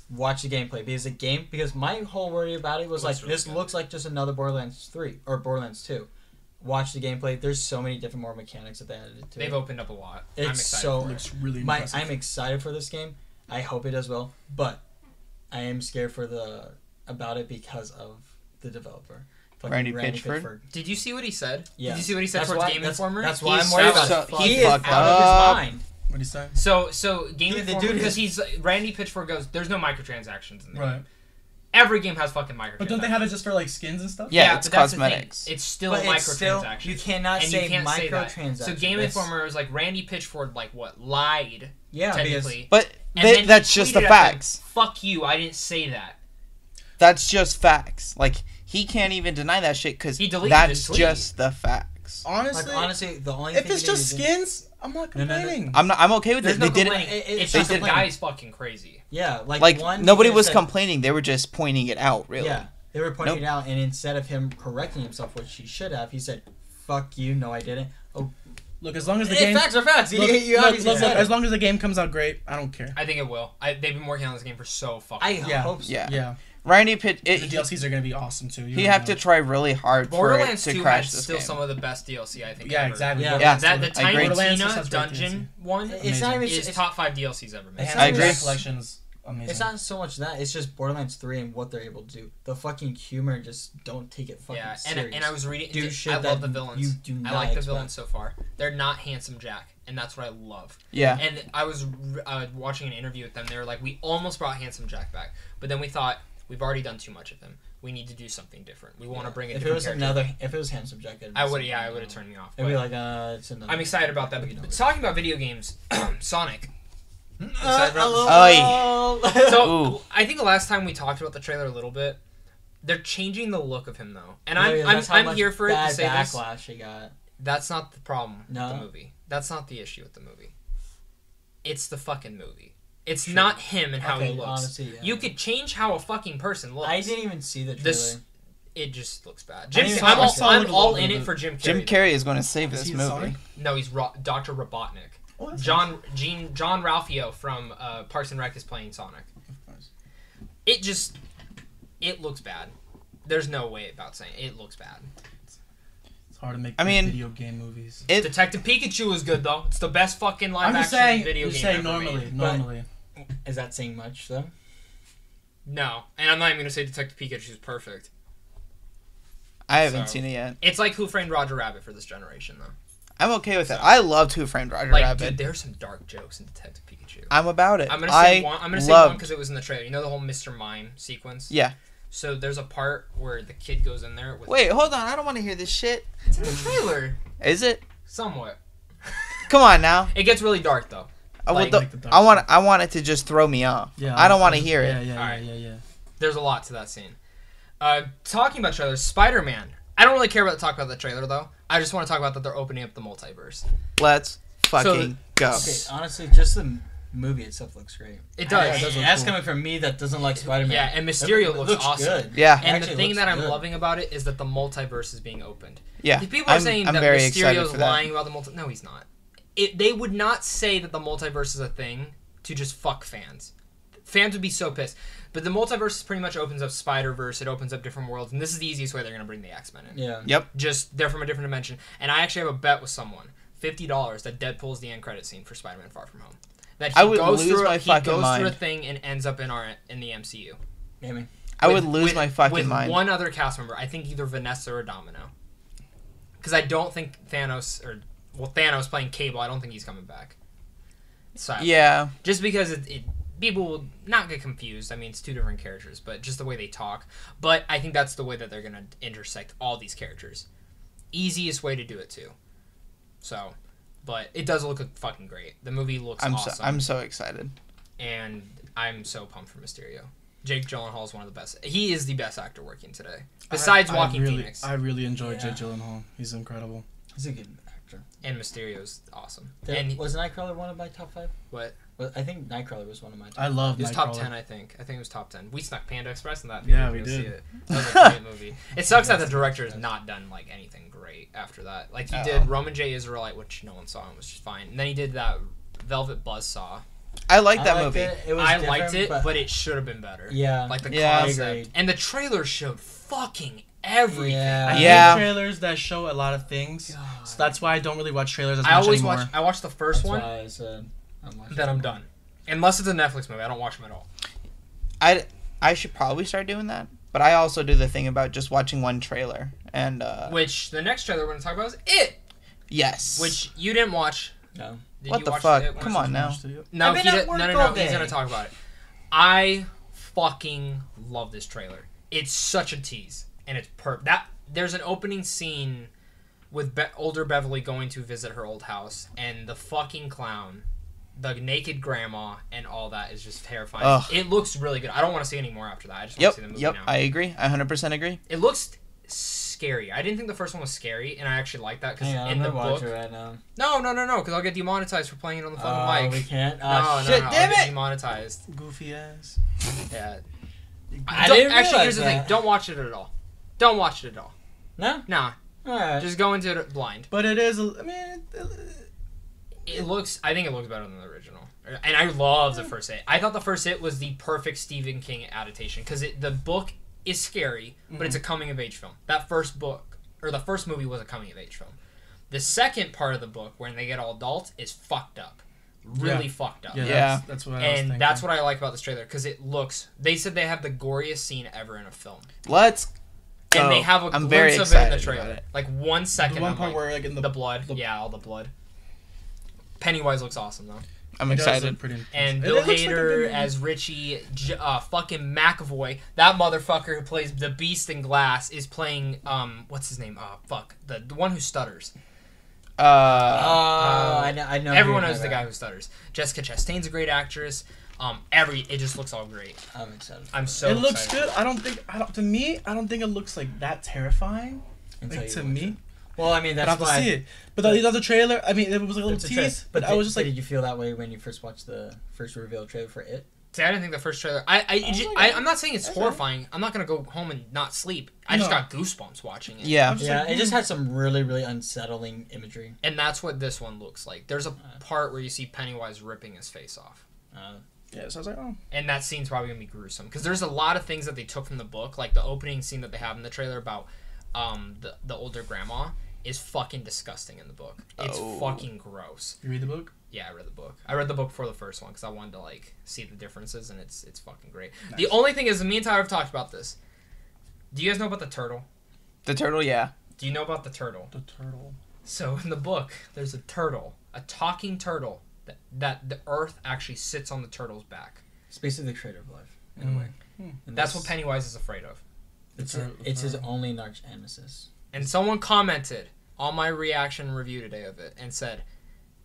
Watch the gameplay because my whole worry about it was like, Looks really this good. looks like just another Borderlands 3 or Borderlands 2. Watch the gameplay. There's so many different more mechanics that they added to They've it. opened up a lot. I'm It's excited. so cool. Looks really impressive. I'm excited for this game. I hope it does well, but I am scared for the about it because of the developer. Fucking Randy Pitchford? Did you see what he said? Yeah. Did you see what he said That's towards why- Game that's- Informer? That's why He's I'm worried so about it. he He is out fucked of up. his mind. What do you say? So Game Dude, the Informer, dude because is- Randy Pitchford goes, there's no microtransactions in there. Right. Every game has fucking microtransactions. But don't they have it just for like skins and stuff? Yeah, it's but that's the thing. cosmetics. It's still But it's still, microtransactions. you cannot and say you can't say that. microtransactions. So Game That's- Informer was like, Randy Pitchford, like, what, lied, Yeah, because technically. But And then he that's just the tweeted at them, facts. Fuck you, I didn't say that. That's just facts. Like, he can't even deny that shit because He deleted that's his tweet. just the facts. Honestly, honestly, the only if thing it's they just need to do- skins, I'm not No, no, no. complaining. I'm okay with There's it. no They did complaining. it. It's they just the complaining. guy's fucking crazy. Yeah, Like one, nobody he was said- complaining. They were just pointing it out. Really. Yeah, they were pointing Nope. it out, and instead of him correcting himself, which he should have, he said, "Fuck you, no, I didn't." Oh, Look, as long as the hey, game, facts are facts. look, You look, obviously look, said it. as long as the game comes out great, I don't care. I think it will. They've been working on this game for so fucking I long. Yeah. hope so. Yeah. Yeah, Randy Pitt. the DLCs are gonna be awesome too. He have to try really hard for it Borderlands to 2 crash has this still game. some of the best DLC I think Yeah, ever. exactly. Yeah. Yeah. That the I Tiny agree. Borderlands Tina has great dungeon one It's not even. is It's, top 5 DLCs ever The made. Handsome I agree. Jack collection's amazing. it's not so much that. It's just Borderlands 3 and what they're able to do. The fucking humor just don't take it fucking Yeah, serious. and I was reading. Do shit I love that the villains. you do I not like the expect. villains so far. They're not Handsome Jack, and that's what I love. Yeah. And I was watching an interview with them. They were like, "We almost brought Handsome Jack back, but then we thought we've already done too much of him. We need to do something different. We want to bring a If it different was character." if it was Handsome Jack, it'd be I would, something, yeah, I you would have know. turned me off. It'd be but like, it's another. I'm excited about that. But talking about video games, Sonic. Oh, So Ooh. I think the last time we talked about the trailer a little bit, they're changing the look of him though, and That's how I'm much here for it to bad say this. backlash he got. That's not the problem with No? the movie. That's not the issue with the movie. It's the fucking movie. It's True. not him and how Okay, he looks. honestly, yeah. You could change how a fucking person looks. I didn't even see the trailer. This- It just looks bad. I Jim, didn't I'm even all, watch it. I'm all Look a in little it for Jim Carrey. Jim Carrey is going to save Is this he in movie. Sonic? No, he's Dr. Robotnik. Oh, that's John Ralphio from Parks and Rec is playing Sonic. Of course. It looks bad. There's no way about saying it. It looks bad. It's hard to make I mean, video game movies. Detective Pikachu is good though. It's the best fucking live I'm just action saying, video just game saying ever normally, made. normally. Is that saying much though? No, and I'm not even gonna say Detective Pikachu's perfect. I haven't So- seen it yet. It's like Who Framed Roger Rabbit for this generation though. I'm okay with it. I loved Who Framed Roger Like, Rabbit. dude, there's some dark jokes in Detective Pikachu. I'm about it. I'm gonna say one. I'm gonna say one loved- because it was in the trailer. You know the whole Mr. Mime sequence. Yeah. So there's a part where the kid goes in there with. Wait, hold on. I don't want to hear this shit. It's in the trailer. Is it? Somewhat. Come on now. It gets really dark though. Like the dark I want it to just throw me off. Yeah, I don't want to hear Yeah, it. yeah, Alright. yeah. There's a lot to that scene. Talking about trailers, Spider-Man. I don't really care about to talk about the trailer though. I just want to talk about that they're opening up the multiverse. Let's fucking go. Okay, honestly, just the movie itself looks great. It does. Yeah, it does look That's cool. coming from me that doesn't like Spider-Man. Yeah, and Mysterio It looks awesome. good. Yeah. And the Actually, thing looks that I'm good. loving about it is that the multiverse is being opened. Yeah. People are saying I'm that very excited Mysterio's for that. lying about the multiverse. No, he's not. They would not say that the multiverse is a thing to just fuck fans. Fans would be so pissed. But the multiverse pretty much opens up Spider-Verse. It opens up different worlds. And this is the easiest way they're going to bring the X-Men in. Yeah. Yep. Just, they're from a different dimension. And I actually have a bet with someone. $50 that Deadpool's the end credit scene for Spider-Man Far From Home. That he I would goes lose through my fucking through a mind. thing and ends up in the MCU. Maybe. I would lose my fucking with mind. one other cast member. I think either Vanessa or Domino. Because I don't think Thanos playing Cable. I don't think he's coming back. Sadly. Yeah. Just because people will not get confused. I mean, it's two different characters, but just the way they talk. But I think that's the way that they're gonna intersect all these characters. Easiest way to do it too. So, but it does look fucking great. The movie looks awesome. I'm so excited. And I'm so pumped for Mysterio. Jake Gyllenhaal is one of the best. He is the best actor working today, besides Joaquin Phoenix. I really enjoyed Yeah. Jake Gyllenhaal. He's incredible. He's a good actor. And Mysterio's awesome. There, And was Nightcrawler one of my top 5? what? Well, I think Nightcrawler was one of my top I love It was top Nightcrawler. 10, I think. I think it was top 10. We snuck Panda Express in that. Yeah, to we go did. See it. That was a great movie. It sucks that the director has not done like anything great after that. Like he did Roman J. Israelite, which no one saw and was just fine. And then he did that Velvet Buzzsaw. I like that liked movie. It was I liked it, different, but it should have been better. Yeah. Like the Yeah. concept. Agreed. And the trailer showed fucking everything. Yeah. I Yeah. hate trailers that show a lot of things. God. So that's why I don't really watch trailers as I much always anymore. watch the first That's one, why I said I'm watching then I'm it. done. Unless it's a Netflix movie, I don't watch them at all. I should probably start doing that. but I also do the thing about just watching one trailer and Which the next trailer we're gonna talk about is It, yes. which you didn't watch. No. Did What you the watch fuck? It? Come on now. No, I've been he at did, work no. all He's day. gonna talk about it. I fucking love this trailer. It's such a tease, and it's there's an opening scene with older Beverly going to visit her old house, and the fucking clown, the naked grandma, and all that is just terrifying. Ugh. It looks really good. I don't want to see any more after that. I just want to see the movie now. I agree. I 100% agree. It looks scary. I didn't think the first one was scary, and I actually like that because in the book. Right now. No, because I'll get demonetized for playing it on the fucking mic. We can't. No, Shit, no, damn I'll get it! demonetized. Goofy ass. Yeah. I didn't actually, realize here's the thing. that. Don't watch it at all. Don't watch it at all. No. Nah. Alright. Just go into it blind. But it is. I mean, It looks. I think it looks better than the original. And I love the first It. I thought the first It was the perfect Stephen King adaptation because the book is scary, but it's a coming of age film. That first book or the first movie was a coming of age film. The second part of the book, when they get all adults, is fucked up. Really fucked up. Yeah. That's what I was thinking. And that's what I like about this trailer because it looks. They said they have the goriest scene ever in a film. Let's go. And they have a I'm very glimpse of it in the excited trailer. about it. Like 1 second. The one I'm part like, where like in the blood. Yeah, all the blood. Pennywise looks awesome though. I'm It does excited. look pretty intense. And It Bill looks like a good Hader movie. as Richie, fucking McAvoy. That motherfucker who plays the Beast in Glass is playing what's his name? The one who stutters. I know. Everyone knows the guy who stutters. Jessica Chastain's a great actress. It just looks all great. I'm excited. I'm so. It looks excited. good. To me, I don't think it looks like that terrifying. Until Like you to watch me, it. Well, I mean I'd that's have to why. see it. But the other trailer, I mean, it was like a little It's a tease. trailer. But I was just like, did you feel that way when you first watched the first reveal trailer for It? See, I didn't think the first trailer. I'm not saying it's horrifying. I'm not gonna go home and not sleep. I just No. got goosebumps watching it. Yeah. I'm just Yeah, like, it just had some really, really unsettling imagery. And that's what this one looks like. There's a part where you see Pennywise ripping his face off. yeah. So I was like, oh, And that scene's probably gonna be gruesome because there's a lot of things that they took from the book, like the opening scene that they have in the trailer about the older grandma is fucking disgusting in the book. It's fucking gross. you read the book? Yeah, I read the book. I read the book for the first one because I wanted to like see the differences, and it's fucking great. Nice. The only thing is, me and Tyler have talked about this. Do you guys know about the turtle? The turtle, yeah. Do you know about the turtle? The turtle. So in the book, there's a turtle, a talking turtle that the Earth actually sits on the turtle's back. It's basically the creator of life, in a way. And That's what Pennywise is afraid of. It's his only arch nemesis. And someone commented on my reaction review today of it and said,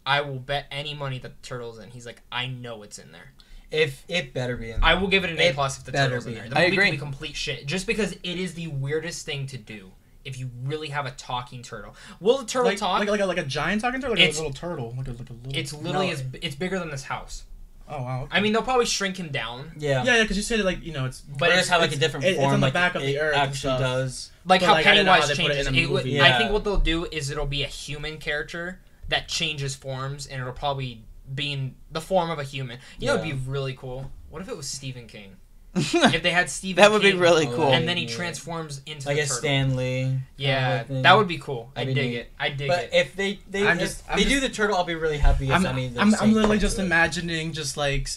I will bet any money that the turtle's in. He's like, I know it's in there. If it better be in there. I will give it an A+ It if the better turtle's in be. there. The I movie agree. could be complete shit. Just because it is the weirdest thing to do if you really have a talking turtle. Will the turtle talk? Like a giant talking turtle, like It's- a little turtle, like a little. It's literally No. it's bigger than this house. Oh wow. Okay. I mean, they'll probably shrink him down. Yeah. Yeah, because you said it like it's. But But it's it's have like a different it's form. on the like back of the it earth and actually stuff. does. Like But, how like, I didn't know how Pennywise they put it changes. in the movie. I Yeah. think what they'll do is it'll be a human character that changes forms, and it'll probably be in the form of a human. You know, it'd be really cool. What if it was Stephen King? If they had Stephen That would King, be really Oh, cool. and then he Yeah. transforms into Like the a turtle. Stan Lee. Yeah, thing. that would be cool. I That'd be dig neat. it. I dig But it. if they I'm do the turtle, I'll be really happy. Because, I'm literally just imagining just like.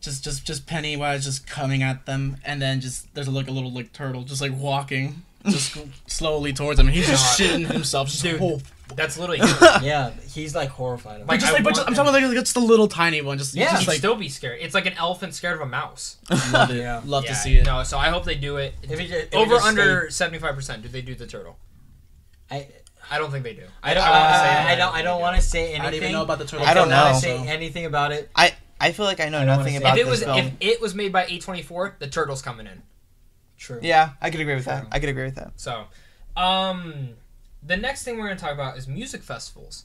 Just Pennywise just coming at them, and then just there's a little like turtle just like walking just slowly towards him, and he's just shitting himself. Just Dude. whole, That's literally. Yeah, he's like horrified. Like, just I like, but want I'm talking about like just the little tiny one. Just Yeah. just He'd like still be scared. It's like an elephant scared of a mouse. love it. Yeah. Love Yeah, to see it. No, so I hope they do it. If he just, Over under 75%. Do they do the turtle? I I don't think they do. I don't. wanna say I that. don't. I don't want to say anything. I don't even know about the turtle. I don't wanna know. say anything about it. I feel like I know I don't nothing wanna about If it this was film. if it was made by A24, the turtle's coming in. True. Yeah, I could agree with that. True. I could agree with that. So, the next thing we're going to talk about is music festivals.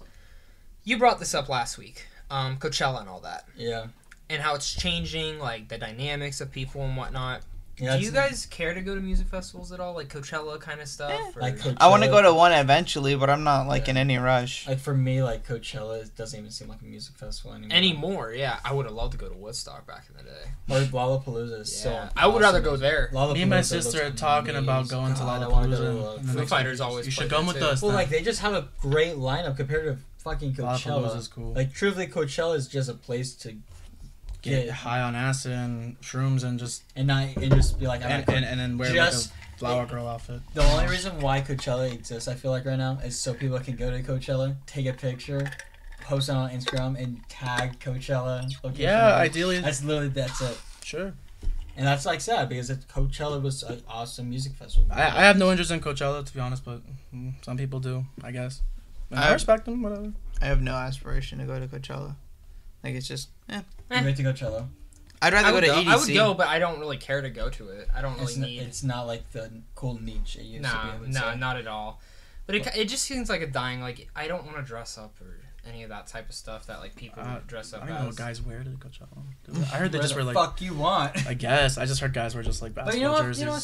You brought this up last week, Coachella and all that, Yeah. and how it's changing, like, the dynamics of people and whatnot. Yeah, Do you guys care to go to music festivals at all, like Coachella kind of stuff? Or Like no? I want to Coachella- go to one eventually, but I'm not like Yeah. in any rush. Like for me, like Coachella doesn't even seem like a music festival Anymore, yeah. I would have loved to go to Woodstock back in the day. Or Lollapalooza is so. Yeah. I would rather go there. Lollapalooza Me and my looks sister are talking about going to God, I wanna go to Lollapalooza. in the Foo next Fighters few years. always You play should come there, with too. us. Well, then. like they just have a great lineup compared to fucking Coachella. Lollapalooza is cool. Like truthfully, Coachella is just a place to get high on acid and shrooms and just and just be like, and then wear just like a flower girl outfit. the only reason why Coachella exists, I feel like right now, is so people can go to Coachella, take a picture, post it on Instagram, and tag Coachella location. Yeah, ideally. That's it. Sure. And that's like sad because Coachella was an awesome music festival. I have no interest in Coachella, to be honest, but some people do, I guess. And I respect them, whatever. I have no aspiration to go to Coachella. Like, it's just, You went to Coachella. I'd rather go to EDC. I would go, but I don't really care to go to it. I don't really need. It's not like the cool niche it used to be. I would say. Not at all. But it just seems like a dying. Like, I don't want to dress up or any of that type of stuff that like people dress up I don't as. know what guys wear to Coachella. I heard they Where just the wear like. fuck you want? I guess I just heard guys wear just like But basketball jerseys. you know what?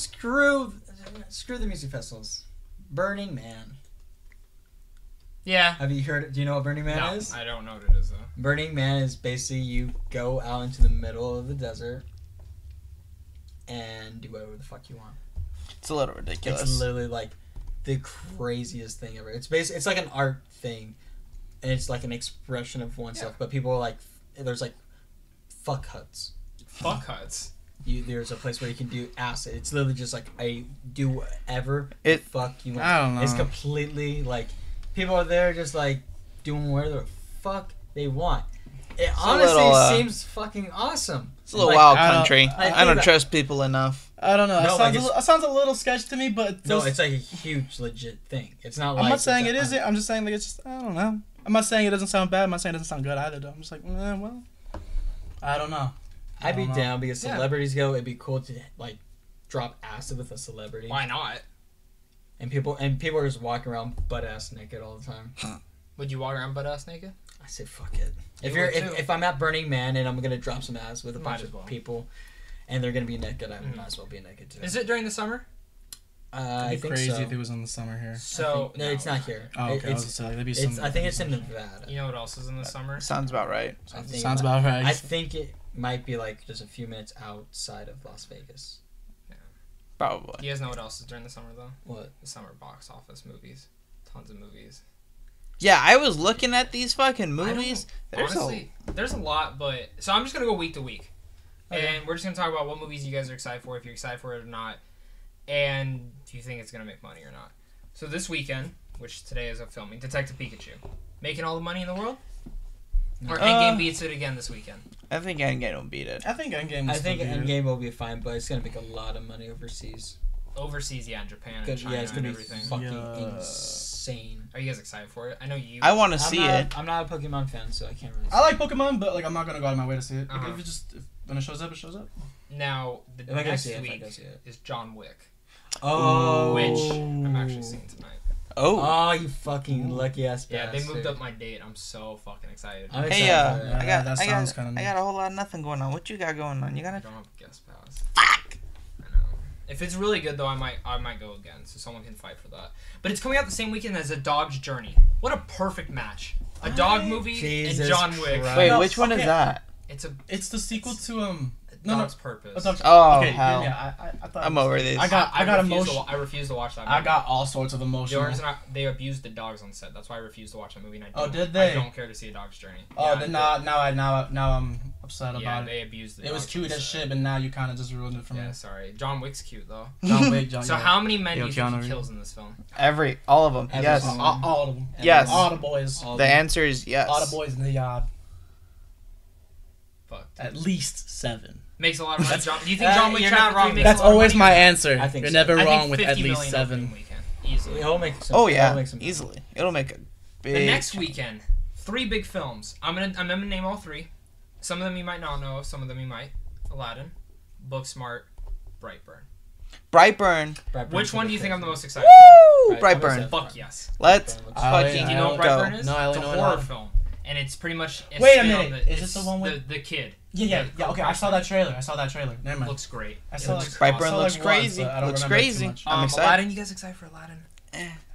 Screw the music festivals. Burning Man. Yeah. Have you heard? Do you know what Burning Man is? I don't know what it is though. Burning Man is basically you go out into the middle of the desert and do whatever the fuck you want. It's a little ridiculous. It's literally like the craziest thing ever. It's like an art thing, and it's like an expression of oneself. But people are like, there's like fuck huts. Fuck huts. There's a place where you can do acid. It's literally just like I do whatever fuck you want. I don't know. It's completely like people are there just like doing whatever the fuck they want. It honestly seems fucking awesome. It's a little wild I don't- country. I I don't think trust people enough. I don't know. No, like It sounds a little sketchy to me, but No, it's like a huge legit thing. It's not like I'm not saying it isn't. I'm just saying like it's just I don't know. I'm not saying it doesn't sound bad. I'm not saying it doesn't sound good either. Though I'm just like, well, I don't know. I'd be I don't know. down because celebrities go. It'd be cool to like drop acid with a celebrity. Why not? And people are just walking around butt ass naked all the time. Would you walk around butt ass naked? I say fuck it. You would too. If I'm at Burning Man and I'm gonna drop some ass with a Might bunch as of well. people, and they're gonna be naked, I might as well be naked too. Is it during the summer? I It'd be think crazy so. if it was in the summer here. So no, it's not here. Oh, okay. I was It's, gonna say, that'd be some. I think it's in Nevada. You know what else is in the summer? Sounds about right. I think Sounds about right. I think it might be like just a few minutes outside of Las Vegas. Probably. You guys know what else is during the summer though? What? The summer box office movies. Tons of movies. Yeah, I was looking at these fucking movies. Honestly, there's a lot, but so I'm just gonna go week to week, Okay. and we're just gonna talk about what movies you guys are excited for, if you're excited for it or not, and if you think it's gonna make money or not. So this weekend, which today is of filming, Detective Pikachu, making all the money in the world, or Endgame beats it again this weekend. I think Endgame will beat it. I think Endgame. I think Endgame will be fine, but it's gonna make a lot of money overseas. Overseas, yeah, in Japan and Good, China yeah, it's gonna and be everything. fucking Yeah. insane. Are you guys excited for it? I know you. I want to see it. I'm not a Pokemon fan, so I can't really. I like Pokemon, but like I'm not gonna go out of my way to see it. Uh-huh. If it just when it shows up, it shows up. Now the If I go next see it, if I week go see it. is John Wick, Oh, which I'm actually seeing tonight. Oh. Oh, you fucking lucky ass Yeah, bastard. they moved up my date. I'm so fucking excited. I'm excited Hey, for that. Yeah, I got a whole lot of nothing going on. What you got going on? You I got don't have a guest pass. fuck. I know. If it's really good though, I might go again, so someone can fight for that. But it's coming out the same weekend as A Dog's Journey. What a perfect match! A dog movie Jesus and John Wick. Christ. Wait, No, which one is okay. that? It's the sequel to A Dog's Purpose. Oh, okay, hell. yeah, I thought I'm over this. I got emotional. I refuse to watch that movie. I got all sorts of The emotional. only reason they abused the dogs on set. That's why I refuse to watch that movie. And I Oh, don't, did they? I don't care to see A Dog's Journey. Oh, Yeah, then now I'm upset about yeah, it. they abused the It was dogs on cute as set. shit, but now you kind of just ruined it for me. Yeah, sorry. John Wick's cute though. John Wick, So how many men do you think he kills in this film? All of them. Every Yes. single all of them. Yes. All the boys. All The answer is yes. All the boys in the yard. Fuck. At least 7. Makes a lot of money. Do you think John Wick you're Chapter not wrong. 3 makes That's a lot of always money? my answer. I think You're so. never I think wrong with 50 at least million 7. opening weekend. Easily. It'll make some. Oh it'll yeah, make some easily. It'll make a big. The next weekend, 3 big films. I'm gonna name all 3. Some of them you might not know. Some of them you might. Aladdin, Booksmart, Brightburn. Brightburn. Which one do you think I'm the most excited Woo! Right, I'm Brightburn. excited. for? Fuck yes. Let's Brightburn looks- fucking Do you know what go. Brightburn is? No, I only it's know a it horror now. film, and it's pretty much. A Wait a spin on minute, is it's this the one with- the kid? Yeah. Okay, I saw that trailer. Never mind. Looks great. I saw looks like, Brightburn I saw looks like crazy. Once, but I don't Looks remember it too crazy. much. I'm excited. Aladdin. You guys excited for Aladdin?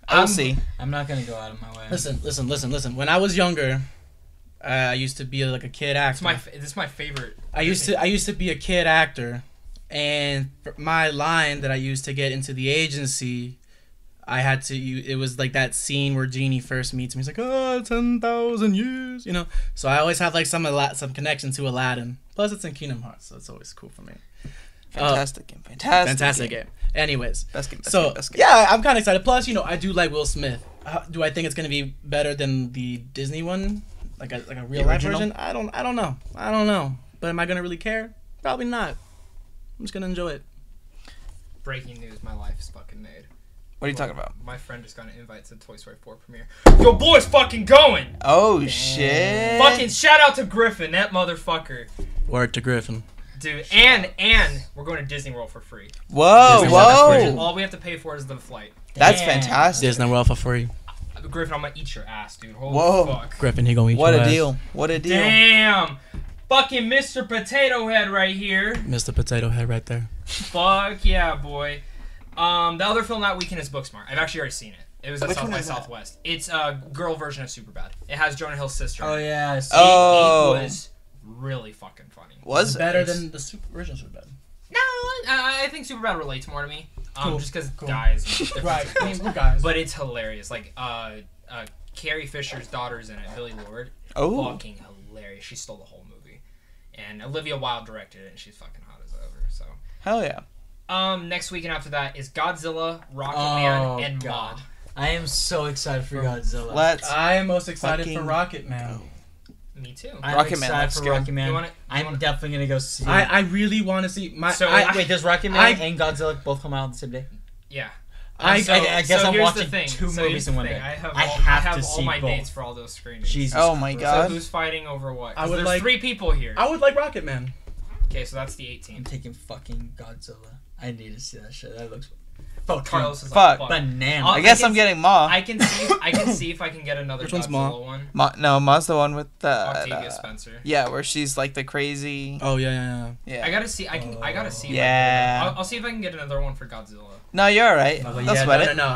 I'll see. I'm not gonna go out of my way. Listen. When I was younger, I used to be like a kid actor. This is my favorite. I used to be a kid actor, and for my line that I used to get into the agency, I had to. It was like that scene where Genie first meets me. He's like, "Oh, 10,000 years," you know. So I always have like some connection to Aladdin. Plus, it's in Kingdom Hearts, so it's always cool for me. Fantastic game. Fantastic game. Anyways, Best game. Yeah, I'm kind of excited. Plus, I do like Will Smith. Do I think it's gonna be better than the Disney one, like a real life version? I don't know. But am I gonna really care? Probably not. I'm just gonna enjoy it. Breaking news: my life is fucking made. What are you talking about? My friend just got an invite to the Toy Story 4 premiere. Yo, boy's fucking going! Oh, shit. Fucking shout out to Griffin, that motherfucker. Word to Griffin. Dude, and we're going to Disney World for free. Whoa. All we have to pay for is the flight. That's fantastic. Disney World for free. Griffin, I'm gonna eat your ass, dude. Holy Whoa. fuck. Griffin, he gonna eat What your a ass. deal. What a deal. Damn. Fucking Mr. Potato Head right here. Mr. Potato Head right there. Fuck yeah, boy. The other film that weekend is Booksmart. I've actually already seen it. It was at Which South one by is that? Southwest. It's a girl version of Superbad. It has Jonah Hill's sister. Oh yeah. Oh. It was really fucking funny. Was better than the original Superbad. No, I think Superbad relates more to me. Cool. Just because Cool. guys. different Right. I things. mean, we're guys. But it's hilarious. Like, Carrie Fisher's daughter's in it, Billie Lourd. Oh. Fucking hilarious. She stole the whole movie. And Olivia Wilde directed it, and she's fucking hot as ever. So, Hell yeah. next week and after that is Godzilla, Rocketman, and God. Ma. I am so excited for Godzilla. I am most excited for fucking Rocket Man. Me too. I'm Rocket Man excited looks for good. Rocket Man. You wanna- I'm definitely gonna go see it. I really want to see my. So, Wait, does Rocket Man and Godzilla both come out on the same day? Yeah. I So- I guess so I'm here's watching the thing. two So movies here's in the one thing. day. I have I all, have I to have all see my both. dates for all those screenings. Jesus. Oh my Christ. God. So who's fighting over what? I 'Cause would there's like- 3 people here. I would like Rocket Man. Okay, so that's the I'm 18th. taking fucking Godzilla. I need to see that shit. That looks But Carlos is Fuck. like, bananas. I guess I'm getting Ma. I can see if I can get another Which one's Godzilla Ma? one. No, Ma's the one with the Octavia Spencer. yeah, where she's like the crazy. Oh yeah. Yeah. I gotta see. I gotta see. Yeah. I'll see if I can get another one for Godzilla. No, you're alright. No, Don't yeah, sweat it. no.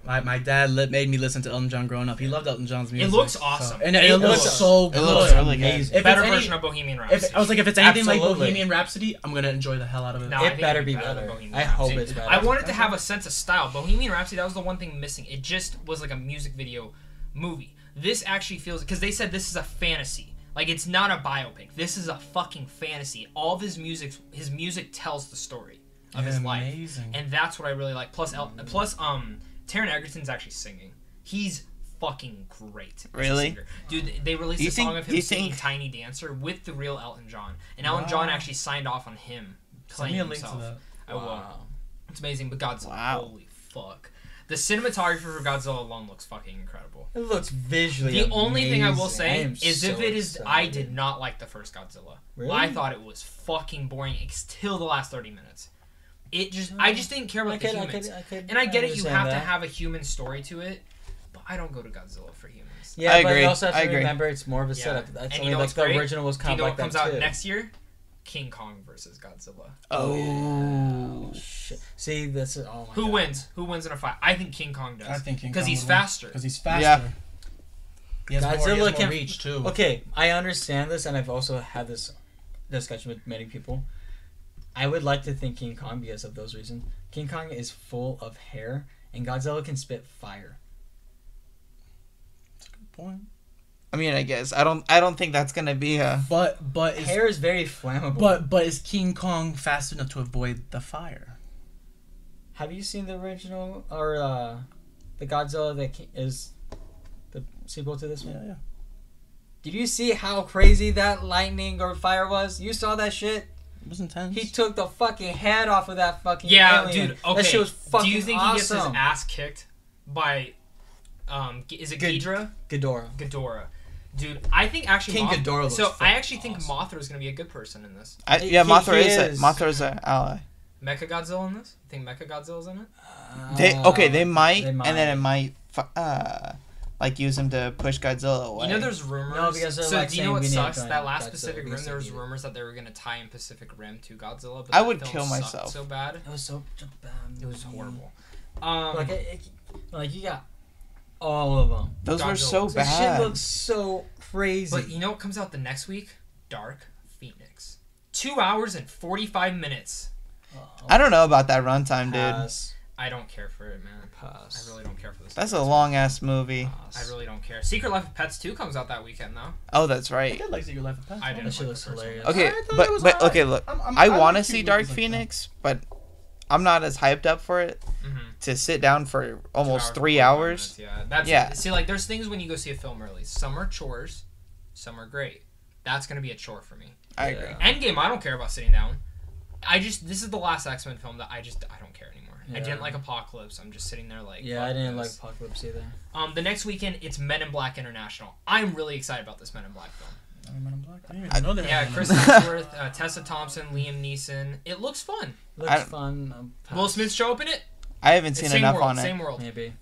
My dad made me listen to Elton John growing up. He loved Elton John's music. It looks so- awesome. and it looks so good. It looks really good. Amazing. If Better it's any- version of Bohemian Rhapsody. I was like, if it's anything like Absolutely. Bohemian Rhapsody, I'm gonna enjoy the hell out of it. No, I It think better it'd be than better. Bohemian I hope Rhapsody. it's better. I wanted to have a sense of style. Bohemian Rhapsody, that was the one thing missing. It just was like a music video movie. This actually feels, because they said this is a fantasy. Like, it's not a biopic. This is a fucking fantasy. All of his music tells the story of his life. Amazing. And that's what I really like. Plus Taron Egerton's actually singing. He's fucking great. as a Really? singer. Dude, they released You a song think- of do him you singing think- Tiny Dancer with the real Elton John. And Elton John actually signed off on him Send playing me a link himself. to that. I will. It's amazing, but Godzilla, Wow. holy fuck. The cinematography for Godzilla alone looks fucking incredible. It looks visually The only thing I will amazing. say am is so if it is, I excited. did not like the first Godzilla. Really? I thought it was fucking boring till the last 30 minutes. I just didn't care about the humans. And I get it, you understand have to that. have a human story to it, but I don't go to Godzilla for humans. Yeah, I but agree. you also have I to agree. remember it's more of a Yeah. setup. That's And only you know like what's the great? original was Do you kind know of what like comes that out too. next year? King Kong versus Godzilla. Oh. Shit. See, this is oh my Who God. wins? Who wins in a fight? I think King Kong does. I think King because Kong he's would win. faster. Because he's faster. Yeah. He has Godzilla more can reach too. Okay, I understand this, and I've also had this discussion with many people. I would like to think King Kong because of those reasons. King Kong is full of hair, and Godzilla can spit fire. Point. I mean, I guess I don't think that's gonna be a. But is, Hair is very flammable. but is King Kong fast enough to avoid the fire? Have you seen the original or the Godzilla that is the sequel to this one? Yeah. Did you see how crazy that lightning or fire was? You saw that shit? It was intense. He took the fucking head off of that fucking Yeah, alien. dude. Okay. That shit was fucking Do you think awesome. he gets his ass kicked by? Is it Ghidorah? Ghidorah. Ghidorah. Dude, I think actually King Ghidorah looks So I fucking actually think awesome. Mothra is gonna be a good person in this. Yeah, Mothra he is is. Mothra's an ally. Mecha Godzilla in this? You think Mecha Godzilla's in it? They might, they might. and then it might like use him to push Godzilla away. You know, there's rumors. No, because they're, so like, do you know what saying we need sucks? to That last Godzilla Pacific Rim, because there was they need it. rumors that they were gonna tie in Pacific Rim to Godzilla. But I that would film kill sucked myself. so bad. It was so bad. It was horrible. Like you got all of them. Those were Godzilla. so This This shit bad. looks so crazy. But you know what comes out the next week? Dark Phoenix. 2 hours and 45 minutes. I don't know about that runtime, dude. Pass. I don't care for it, man. Pass. I really don't care for this. That's a long ass movie. I really don't care. Secret Life of Pets 2 comes out that weekend though. Oh, that's I right. did like Secret Life of Pets. I didn't. That shit like looks the first one. hilarious. Okay, I thought it was but alright. okay, look. I like want to cute see Dark movies like Phoenix, but I'm not as hyped up for it Mhm. to sit down for 2 almost hours, 3 45 hours. minutes, yeah, that's Yeah. See, like, there's things when you go see a film early. Some are chores, some are great. That's gonna be a chore for me. I Yeah. agree. Endgame, I don't care about sitting down. This is the last X-Men film that I don't care anymore. I Yeah. didn't like Apocalypse. I'm just sitting there like. Yeah, fuck I didn't this. like Apocalypse either. The next weekend it's Men in Black International. I'm really excited about this Men in Black film. Men in Black? I didn't even know they were Yeah, Men in Chris Black. Hemsworth, Tessa Thompson, Liam Neeson. It looks fun. Looks I- fun. Pass. Will Smith show up in it? I haven't It's seen same enough world, on it. same world. Maybe.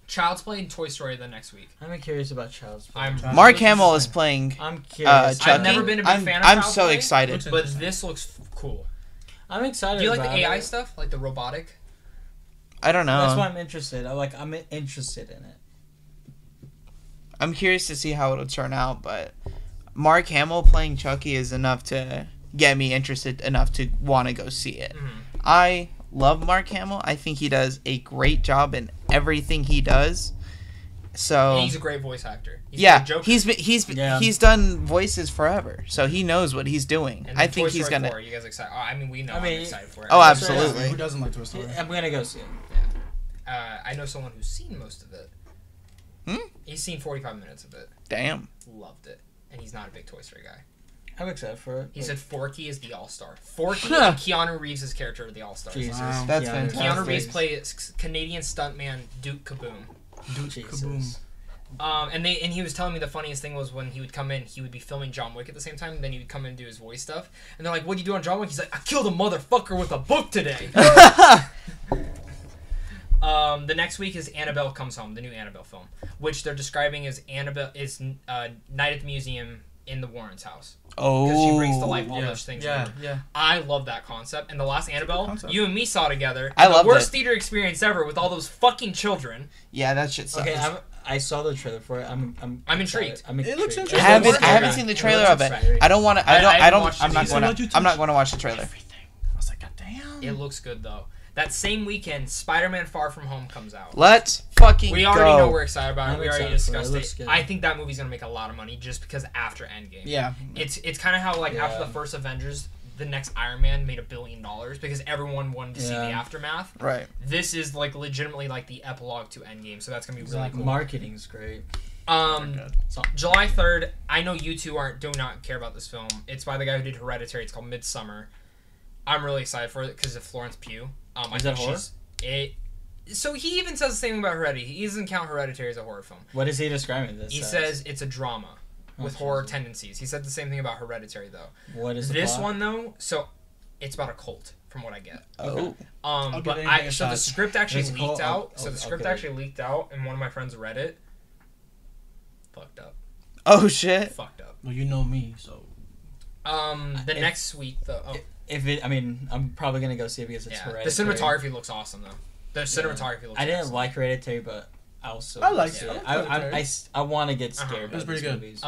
Child's Play and Toy Story the next week. I'm curious about Child's Play. I'm Mark really Hamill is excited. playing I'm curious. Chucky. I've never been a big I'm, fan of I'm Child's so Play. excited. Looks But interesting. this looks cool. I'm excited. Do you like the about AI it. stuff, like the robotic? I don't know. That's why I'm interested. I'm interested in it. I'm curious to see how it'll turn out, but Mark Hamill playing Chucky is enough to get me interested enough to want to go see it. Mm-hmm. I love Mark Hamill. I think he does a great job in everything he does. So And he's a great voice actor. He's yeah, a Joker. he's he's done voices forever, so he knows what he's doing. And I then think Toy he's Story gonna. 4, you guys excited? I mean, we know I mean, I'm excited for it. Oh, I know absolutely. Who doesn't like Toy Story? I'm gonna go see it. I know someone who's seen most of it. Hmm? He's seen 45 minutes of it. Damn. Loved it. And he's not a big Toy Story guy. I'm excited for it. He Like, said Forky is the all-star. Forky and Keanu Reeves' character are the all-stars. Jesus. Wow. That's Keanu fantastic. Keanu Reeves Reeves. plays Canadian stuntman Duke Kaboom. Jesus. Kaboom. And he was telling me the funniest thing was when he would come in, he would be filming John Wick at the same time, and then he would come in and do his voice stuff. And they're like, "What'd you do on John Wick?" He's like, "I killed a motherfucker with a book today." The next week is Annabelle Comes Home, the new Annabelle film, which they're describing as Annabelle is Night at the Museum in the Warrens' house. Because she brings to life all those things. Yeah, from her. yeah. I love that concept. And the last Annabelle, concept. you and me saw together. I the loved worst it. theater experience ever with all those fucking children. Yeah, that shit sucks. Okay, I saw the trailer for it. I'm intrigued. excited. I'm It looks intrigued. interesting. I haven't It seen the looks trailer of it. exciting. I don't want to. I I haven't don't. watched I'm it not either. going What'd you to. I'm not touch? going to watch the trailer. Everything. I was like, God damn. It looks good though. That same weekend, Spider-Man: Far From Home comes out. Let's fucking We already know go. we're excited about it. I'm We already excited for it. It discussed looks it. good. I think that movie's gonna make a lot of money just because after Endgame. Yeah. It's kind of how like after Yeah. the first Avengers, the next Iron Man made $1 billion because everyone wanted to see the Yeah. aftermath. Right. This is like legitimately like the epilogue to Endgame, so that's gonna be really Exactly. cool. Marketing's great. Good. So July 3rd. I know you two do not care about this film. It's by the guy who did Hereditary. It's called Midsummer. I'm really excited for it because of Florence Pugh. I Is think that horror? So he even says the same thing about Hereditary. He doesn't count Hereditary as a horror film. What is he describing this He as? says it's a drama with Oh, horror Jesus. tendencies. He said the same thing about Hereditary though. What is the This plot? one though, so it's about a cult from what I get. Oh. I'll give But anything a so the shot. script actually There's a leaked cult? out. Oh, So the script okay. actually leaked out, and one of my friends read it. Fucked up. Oh shit. Fucked up. Well, you know me, so. The If- next week though. Oh, If it, I mean, I'm probably gonna go see it because it's yeah. The Hereditary. cinematography looks awesome though. The cinematography looks. I didn't excellent. like Hereditary, but I also I liked see it. it. I liked Hereditary. I want to get Uh-huh. scared It by was pretty these good. movies.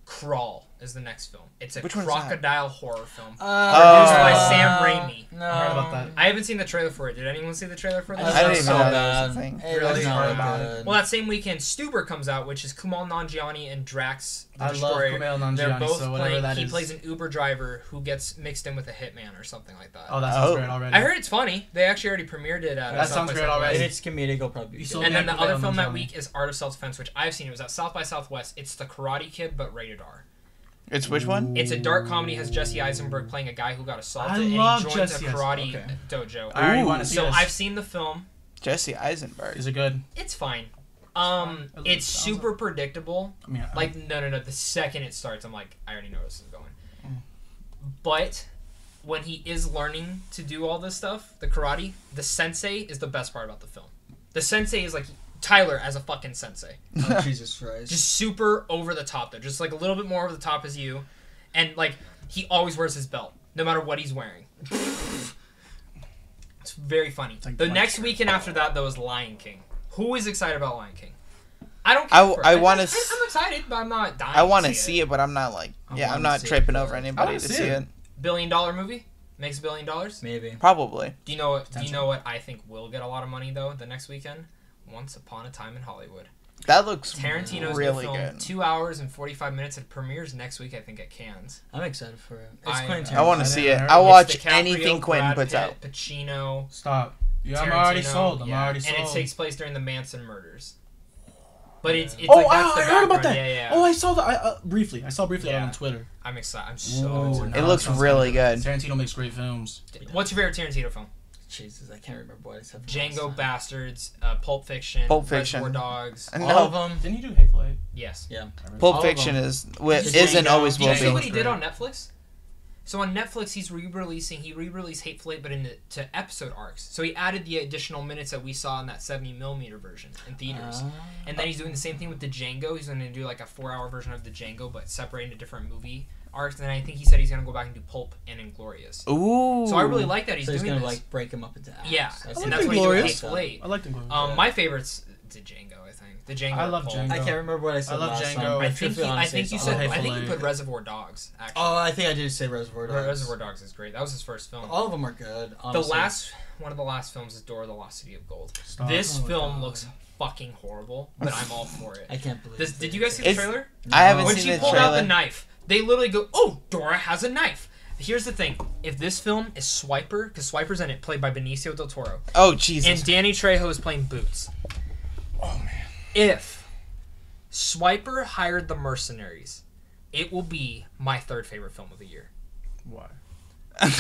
Crawl is the next film. It's a Which one's that? crocodile horror film. Oh. Produced by Sam Raimi. No, I heard about that. I haven't seen the trailer for it. Did anyone see the trailer for this? I didn't even so know that was a bad. thing. It Really? was Heard not about good. Well, that same weekend, Stuber comes out, which is Kumail Nanjiani and Drax the I love Destroyer. Kumail Nanjiani, They're both so whatever playing. that He is. plays an Uber driver who gets mixed in with a hitman or something like that. Oh, that sounds Oh. great already. I heard it's funny. They actually already premiered it at That South sounds by great Southwest. already. if it's comedic, it'll probably be You good. sold And then the Kumail other film that Nanjiani. week is Art of Self-Defense, which I've seen. It was at South by Southwest. It's The Karate Kid, but rated R. It's which one? It's a dark comedy. Has Jesse Eisenberg playing a guy who got assaulted, I and he love joins Jesse a karate okay. dojo. I already Ooh. want to see So this. I've seen the film. Jesse Eisenberg. Is it good? It's fine. fine. It It's sounds super predictable. I mean, Like no. The second it starts, I'm like, I already know where this is going. Mm. But when he is learning to do all this stuff, the karate, the sensei is the best part about the film. The sensei is like Tyler as a fucking sensei. Oh, Jesus Christ. Just super over the top though. Just like a little bit more over the top as you. And like he always wears his belt, no matter what he's wearing. It's very funny. like the Punch next Drunk. weekend after that though is Lion King. Who is excited about Lion King? I don't care. I wanna I'm excited, but I'm not dying. I want to see see it, but I'm not like. I Yeah, I'm wanna not see it, tripping but over I anybody wanna to see see it. it. $1 billion movie? Makes $1 billion? Maybe. Probably. Do you know what I think will get a lot of money though the next weekend? Once Upon a Time in Hollywood. That looks Tarantino's really film, good. 2 hours and 45 minutes. It premieres next week, I think, at Cannes. I'm excited for it. I want to see it. I I'll watch It's DiCaprio, anything Quentin Brad puts Pitt, out. Pacino. Stop. Yeah, I'm Tarantino, already sold. I'm yeah. already sold. And it takes place during the Manson murders. But it's Oh, like that's the I heard about background. that. Yeah. Oh, I saw that. I saw briefly Yeah. on Twitter. I'm excited. I'm so Ooh, excited. It looks really good. Tarantino makes great films. What's your favorite Tarantino film? Jesus, I can't remember what I said. Django Bastards, Pulp Fiction, Pulp Fiction. Reservoir Dogs. And All no, of them. Didn't he do Hateful Eight? Yes. Yeah. Pulp All of Fiction them. is Did and always you will see be. what he did on Netflix? So on Netflix, he re-released Hateful Eight, but to episode arcs. So he added the additional minutes that we saw in that 70mm version in theaters. And then he's doing the same thing with the Django. He's going to do like a 4-hour version of the Django, but separating into different movie arcs. And then I think he said he's going to go back and do Pulp and Inglourious. Ooh. So I really like that he's So he's doing gonna this. like break them up into acts. Yeah, I and see. that's what he did with Inglourious. Hateful Eight. I liked Inglourious. My favorite's the Django, I think. The Django. I or love Pulp. Django. I can't remember what I said I love last Django. time. I think Truthfully, I honestly, think you it's said all- I think you Hateful put Reservoir Dogs. Actually, Oh, I think I did say Reservoir Dogs. Reservoir Dogs is great. That was his first film. All of them are good. Honestly. One of the last films is Dora the Lost City of Gold. Stop. This Oh my film God. looks fucking horrible, but I'm all for it. I can't believe. Did they you guys see the It's- trailer? I haven't When seen she the pulled out the trailer. knife, they literally go, "Oh, Dora has a knife." Here's the thing: if this film is Swiper, because Swiper's in it, played by Benicio del Toro, Oh Jesus. and Danny Trejo is playing Boots. Oh man. If Swiper hired the mercenaries, it will be my third favorite film of the year. Why?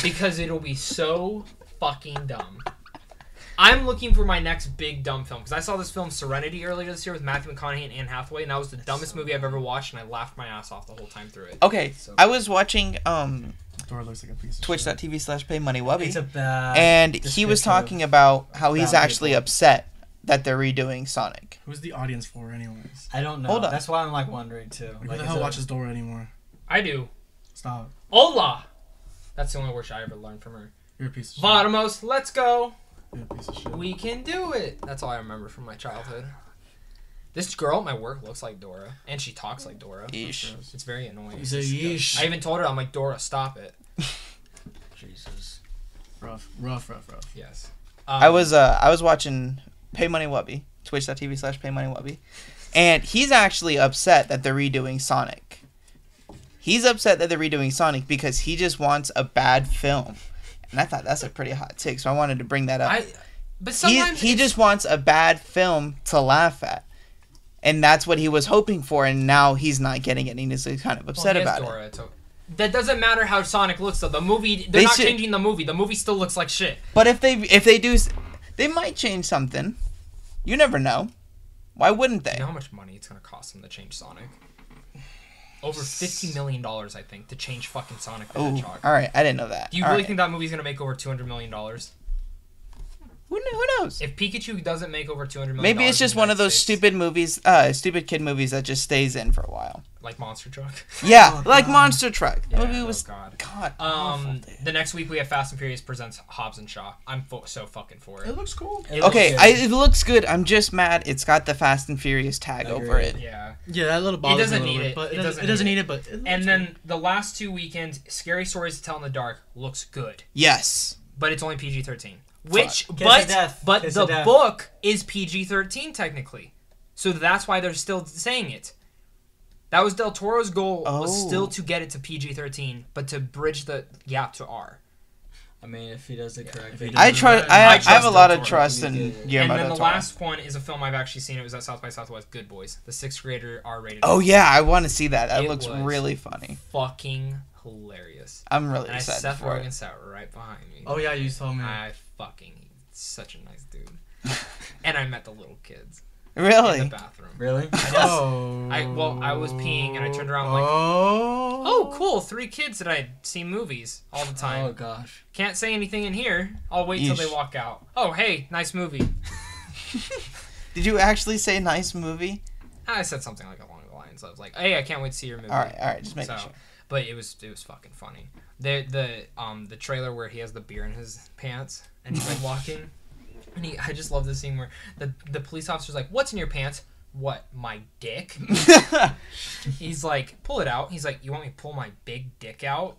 Because it'll be so fucking dumb. I'm looking for my next big dumb film because I saw this film Serenity earlier this year with Matthew McConaughey and Anne Hathaway, and that was the dumbest movie I've ever watched, and I laughed my ass off the whole time through it. Okay, So I was watching Dora looks like a piece of shit. twitch.tv/paymoniewubby, It's a bad. and he was description talking of about how he's bad actually people. upset that they're redoing Sonic. Who's the audience for, anyways? I don't know. Hold on. That's why I'm like wondering too. Like, who Like, the is hell it- watches Dora anymore? I do. Stop. Hola! That's the only word I ever learned from her. You're a piece of shit. Vamos, let's go! You're a piece of shit. We can do it! That's all I remember from my childhood. This girl at my work looks like Dora, and she talks like Dora. Eesh. It's very annoying. You say yeesh. I even told her, I'm like, Dora, stop it. Jesus. Rough. Yes. I was watching PayMoneyWubby, twitch.tv/PayMoneyWubby, and he's actually upset that they're redoing Sonic. He's upset that they're redoing Sonic because he just wants a bad film. And I thought that's a pretty hot take, so I wanted to bring that up. But sometimes He just wants a bad film to laugh at. And that's what he was hoping for, and now he's not getting it, and he's kind of upset about it. That doesn't matter how Sonic looks though. The movie, they're They not should- changing the movie. The movie still looks like shit. But if they do, they might change something. You never know. Why wouldn't they? You know how much money it's gonna cost them to change Sonic? Over $50 million, I think, to change fucking Sonic the Oh, Hedgehog. all right. I didn't know that. Do you All really right. think that movie's gonna make over $200 million? Who knows? If Pikachu doesn't make over $200 million, Maybe it's just in the one of United those States, stupid movies, stupid kid movies that just stays in for a while. like Monster Truck. Yeah, Oh, like God. Monster Truck. The Yeah, movie oh, was God. awful, dude. The next week we have Fast and Furious presents Hobbs and Shaw. I'm so fucking for It it. looks cool. It looks Okay, good. it looks good. I'm just mad. It's got the Fast and Furious tag over it. Yeah. Yeah, that little bothers doesn't me a little need bit, it. but It it doesn't need it. But it looks And then the last 2 weekends, Scary Stories to Tell in the Dark looks good, Yes. but it's only PG-13. Which, Kiss of but death. but Kiss the of death. book is PG-13 technically, so that's why they're still saying it. That was Del Toro's goal, was Oh. still to get it to PG-13, but to bridge the gap to R. I mean, if he does it correctly. he I does try. it. I trust have a Del lot Toro. of trust in And Guillermo And then del the Toro. last one is a film I've actually seen. It was at South by Southwest, Good Boys, the 6th grader R-rated. Oh yeah, I want to see that. That It looks was really funny. fucking hilarious. I'm really And excited Seth for it. Rogen sat right behind me. Oh yeah, you told me. He's such a nice dude. And I met the little kids in Really? the bathroom. Really? Oh. I was peeing and I turned around like, Oh. oh, cool, 3 kids that I see movies all the time. Oh gosh. Can't say anything in here. I'll wait till they Yeesh. walk out. Oh, hey, nice movie. Did you actually say nice movie? I said something like along the lines of like, hey, I can't wait to see your movie. All right, just making sure. But it was fucking funny. The trailer where he has the beer in his pants and he's like walking, and I just love this scene where the police officer's like, "What's in your pants?" "What, my dick?" He's like, "Pull it out." He's like, "You want me to pull my big dick out?"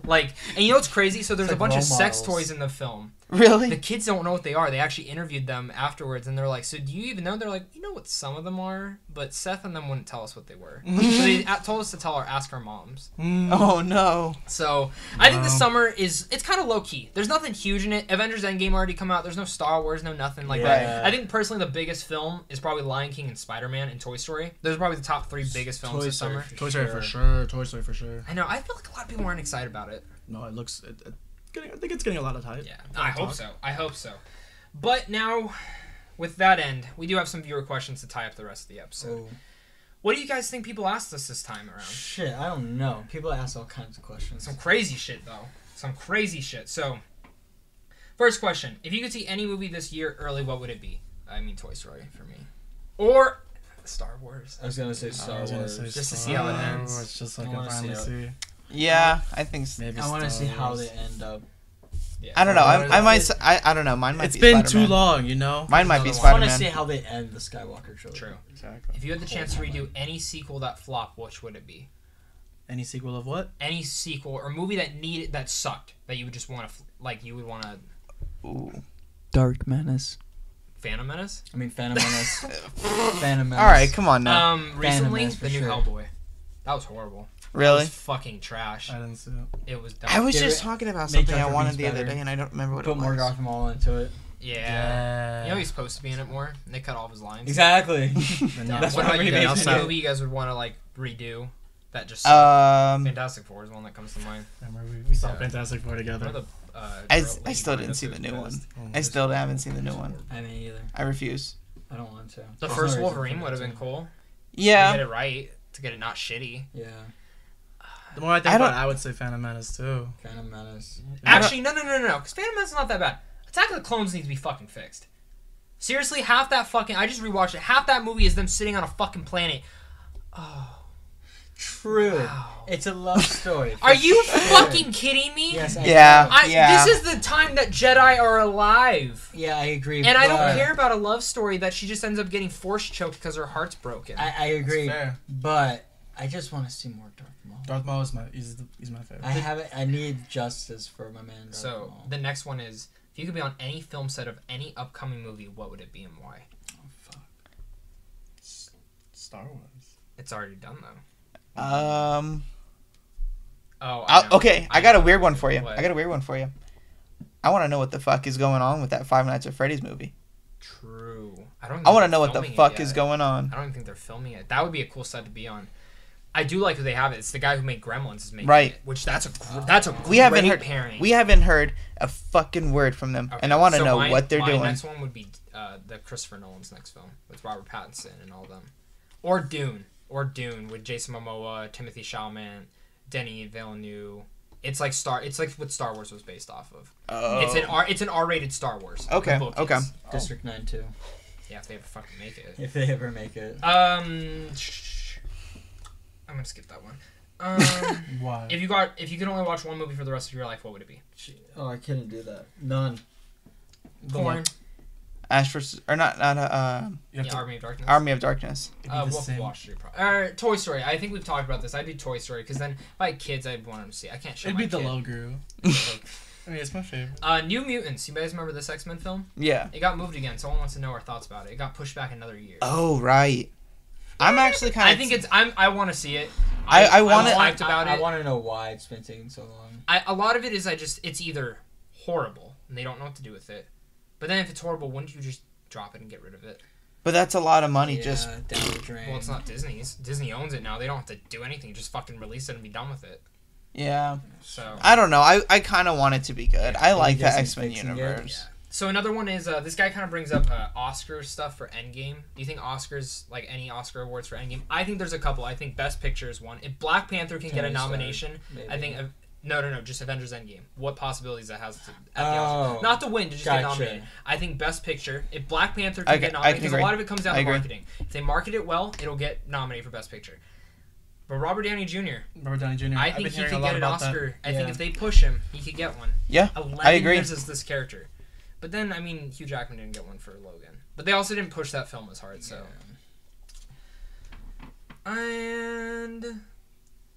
Like, and you know what's crazy? So there's It's a like bunch of role sex models. toys in the film. Really? The kids don't know what they are. They actually interviewed them afterwards, and they're like, "So do you even know?" They're like, "You know what some of them are, but Seth and them wouldn't tell us what they were." So they told us to ask our moms. Oh no. So I think the Wow. summer it's kind of low key. There's nothing huge in it. Avengers Endgame already come out. There's no Star Wars, no nothing like Yeah. that. I think personally the biggest film is probably Lion King and Spider-Man and Toy Story. Those are probably the top 3 biggest films this summer. Toy Story for sure. Toy Story for sure. I know. I feel like a lot of people aren't excited about it. No, it looks. I think it's getting a lot of hype. Yeah, I hope so. I hope so. But now, with that end, we do have some viewer questions to tie up the rest of the episode. Oh, What do you guys think people asked us this time around? shit, I don't know. People ask all kinds of questions. Some crazy shit, though. Some crazy shit. So, first question. If you could see any movie this year early, what would it be? I mean, Toy Story for me. Or Star Wars. I was gonna say Star Wars. Just to see how it ends. It's just so I I can wanna finally see see. Yeah, I think. Maybe I want to Star see how Wars. they end up. Yeah. I don't know. I might. I don't know. Mine might It's be. been Spider-Man. too long, you know. Mine might be Another one. I want to Spider-Man. see how they end the Skywalker trilogy. True. Exactly. If you had the chance to redo any sequel that flopped, which would it be? Any sequel of what? Any sequel or movie that sucked that you would just want to you would want to Ooh. Dark Menace. Phantom Menace? I mean, Phantom Menace. Phantom Menace. All right, come on now. Recently Menace, for the new sure. Hellboy. That was horrible. It Really? was fucking trash. I didn't see it. It was dumb. I was Give just it- talking about make something I Jar Jar wanted Binks the other better. day, and I don't remember what Put it was. more Darth Maul into it. Yeah. You know he's supposed to be in it more. And they cut all of his lines. Exactly. Then yeah. That's What what about you everybody guys? makes Any me movie you guys would want to redo? That just Um, Fantastic Four is one that comes to mind. Remember we saw Yeah. Fantastic Four together. Remember the, I girl- still lady didn't see the behind new us one. was- I still haven't seen the new one. I mean, either. I refuse. I don't want to. The There's first no reason Wolverine for would have me been to. cool. To Yeah. get it right. To get it not shitty. Yeah. The more I think I about don't- it, I would say Phantom Menace too. Phantom Menace. Actually, no. Because Phantom Menace is not that bad. Attack of the Clones needs to be fucking fixed. Seriously, half that fucking... I just rewatched it. Half that movie is them sitting on a fucking planet. Oh. True. Wow. It's a love story. Are you sure. fucking kidding me? Yes, I Yeah. know. Yeah. This is the time that Jedi are alive. Yeah, I agree. And I don't but- care about a love story that she just ends up getting force choked because her heart's broken. I agree. Fair. But I just want to see more Darth Maul. Darth Maul is he's my favorite. I haven't. I need justice for my man. Darth So, Maul. the next one is, if you could be on any film set of any upcoming movie, what would it be and why? Oh, fuck. Star Wars. It's already done, though. Oh, Okay, I got a weird one for you. What? I got a weird one for you. I want to know what the fuck is going on with that Five Nights at Freddy's movie. True. I want to they're know what the filming it fuck is yet. going on. I don't even think they're filming it. That would be a cool set to be on. I do like who they have it. It's the guy who made Gremlins is making Right. it, which that's a We haven't great heard. pairing. We haven't heard a fucking word from them, Okay, and I want to so know my- what they're my doing. next one would be the Christopher Nolan's next film with Robert Pattinson and all them, or Dune with Jason Momoa, Timothy Chalamet, Denis Villeneuve. It's like what Star Wars was based off of. Oh. It's an R-rated Star Wars. Okay, The book okay. is. District 9 too. Yeah, if they ever fucking make it. If they ever make it. I'm gonna skip that one. Why? If you could only watch one movie for the rest of your life, what would it be? Oh, I couldn't do that. None. Porn. Ash vs. or not You have Yeah, to- Army of Darkness. Army of Darkness. it'd be the Wolf of same. Wall Street. Toy Story. I think we've talked about this. I'd do Toy Story because then if I had kids, I'd want them to see. I can't show It'd my be the kid. Logo. I mean, it's my favorite. New Mutants. You guys remember this X-Men film? Yeah. It got moved again. Someone wants to know our thoughts about it. It got pushed back another year. Oh right. I'm actually kind I of. think it's. I want to see it. I wanna- I'm hyped about I it. want to know why it's been taking so long. A lot of it is it's either horrible and they don't know what to do with it, but then if it's horrible, wouldn't you just drop it and get rid of it? But that's a lot of money. Yeah, Just down the drain. Well, it's not Disney's. Disney owns it now. They don't have to do anything. Just fucking release it and be done with it. yeah. So. I don't know. I kind of want it to be good. I like the Disney's X-Men fixing it. universe. So another one is this guy kind of brings up Oscar stuff for Endgame. Do you think Oscars, like any Oscar awards for Endgame? I think there's a couple. I think Best Picture is one. If Black Panther can get a Tony Stark, nomination, maybe. I think no, just Avengers Endgame. What possibilities that has at the Oh. Oscars? Not to win, to just get Gotcha. nominated. I think Best Picture. If Black Panther I can get can nominated, because a agree. lot of it comes down I to agree. marketing. If they market it well, it'll get nominated for Best Picture. But Robert Downey Jr. Robert Downey Jr. I I've think been he hearing could a lot get an about that. Oscar. I think Yeah. if they push him, he could get one. Yeah, 11 I agree. years as this character. But then, I mean, Hugh Jackman didn't get one for Logan. But they also didn't push that film as hard, so. And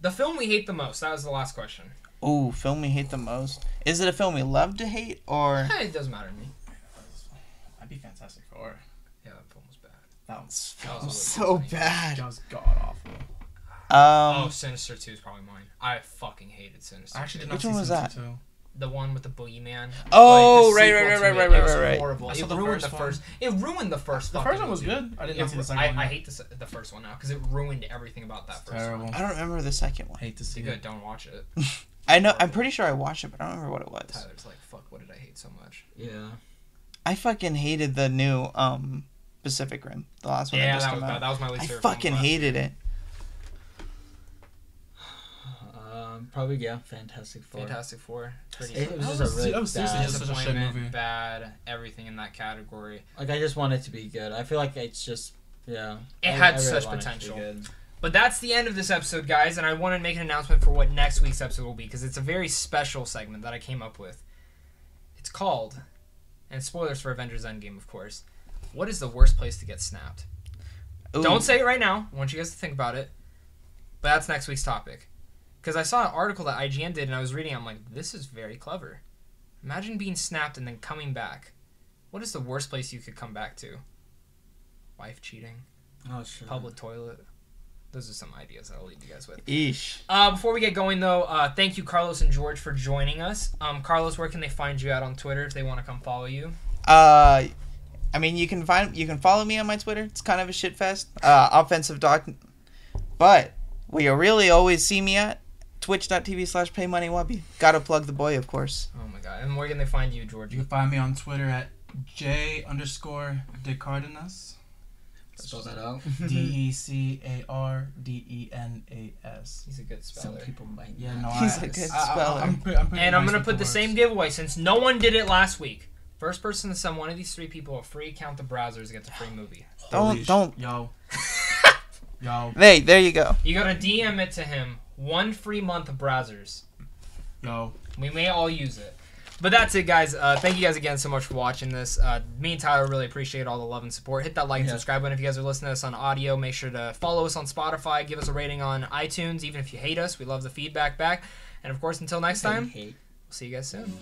The film we hate the most. That was the last question. Ooh, film we hate the most. Is it a film we love to hate, or? It doesn't matter to me. That'd be Fantastic Four. Yeah, that film was bad. That was So bad. That was god awful. Sinister 2 is probably mine. I fucking hated Sinister. I actually 2. did not Which see one was Sinister that? 2. The one with the boogeyman. Oh, Like, the right, sequel right, to right, it. right, It was right, right. horrible. I It saw the ruined the first first. It ruined the first. The fucking first one was movie. good. I did not see the second one. I yet. hate the first one now because it ruined everything about that first Terrible. one. I don't remember the second one. Hate to see You it. good? Don't watch it. I know. I'm pretty sure I watched it, but I don't remember what it was. Tyler's like, fuck. What did I hate so much? Yeah. I fucking hated the new Pacific Rim. The last one that Yeah, just that came was bad. out. That was my least I favorite. fucking film last hated year. it. Probably Fantastic Four. Fantastic Four. Pretty. It was just a really that was seriously bad. just such a shit Disappointment, movie. bad, everything in that category. Like I just want it to be good. I feel like it's just yeah. It I had really such want it to be potential. good. But that's the end of this episode, guys, and I want to make an announcement for what next week's episode will be, because it's a very special segment that I came up with. It's called, and spoilers for Avengers Endgame, of course, what is the worst place to get snapped? Ooh. Don't say it right now. I want you guys to think about it. But that's next week's topic. Because I saw an article that IGN did, and I was reading it, I'm like, this is very clever. Imagine being snapped and then coming back. What is the worst place you could come back to? Wife cheating? Oh sure. Public toilet? Those are some ideas that I'll leave you guys with. Eesh. Before we get going, though, thank you, Carlos and George, for joining us. Carlos, where can they find you at on Twitter if they want to come follow you? I mean, you can follow me on my Twitter. It's kind of a shit fest. Offensive doc. But where you really always see me at, twitch.tv/paymoneywubby. Gotta plug the boy, of course. Oh, my God. And where can they find you, George? You can find me on Twitter at J_DeCardenas. Spell that out. DECARDENAS. He's a good Some speller. people might. Yeah, no, He's a good speller. I'm pretty And I'm nice going to with put the words. same giveaway since no one did it last week. First person to send one of these 3 people a free account to browsers gets a free movie. Don't. Yo. Hey, there you go. You got to DM it to him. 1 free month of browsers. Yo. We may all use it. But that's it, guys. Thank you guys again so much for watching this. Me and Tyler really appreciate all the love and support. Hit that like and subscribe button if you guys are listening to us on audio. Make sure to follow us on Spotify. Give us a rating on iTunes, even if you hate us. We love the feedback back. And, of course, until next time, we'll see you guys soon.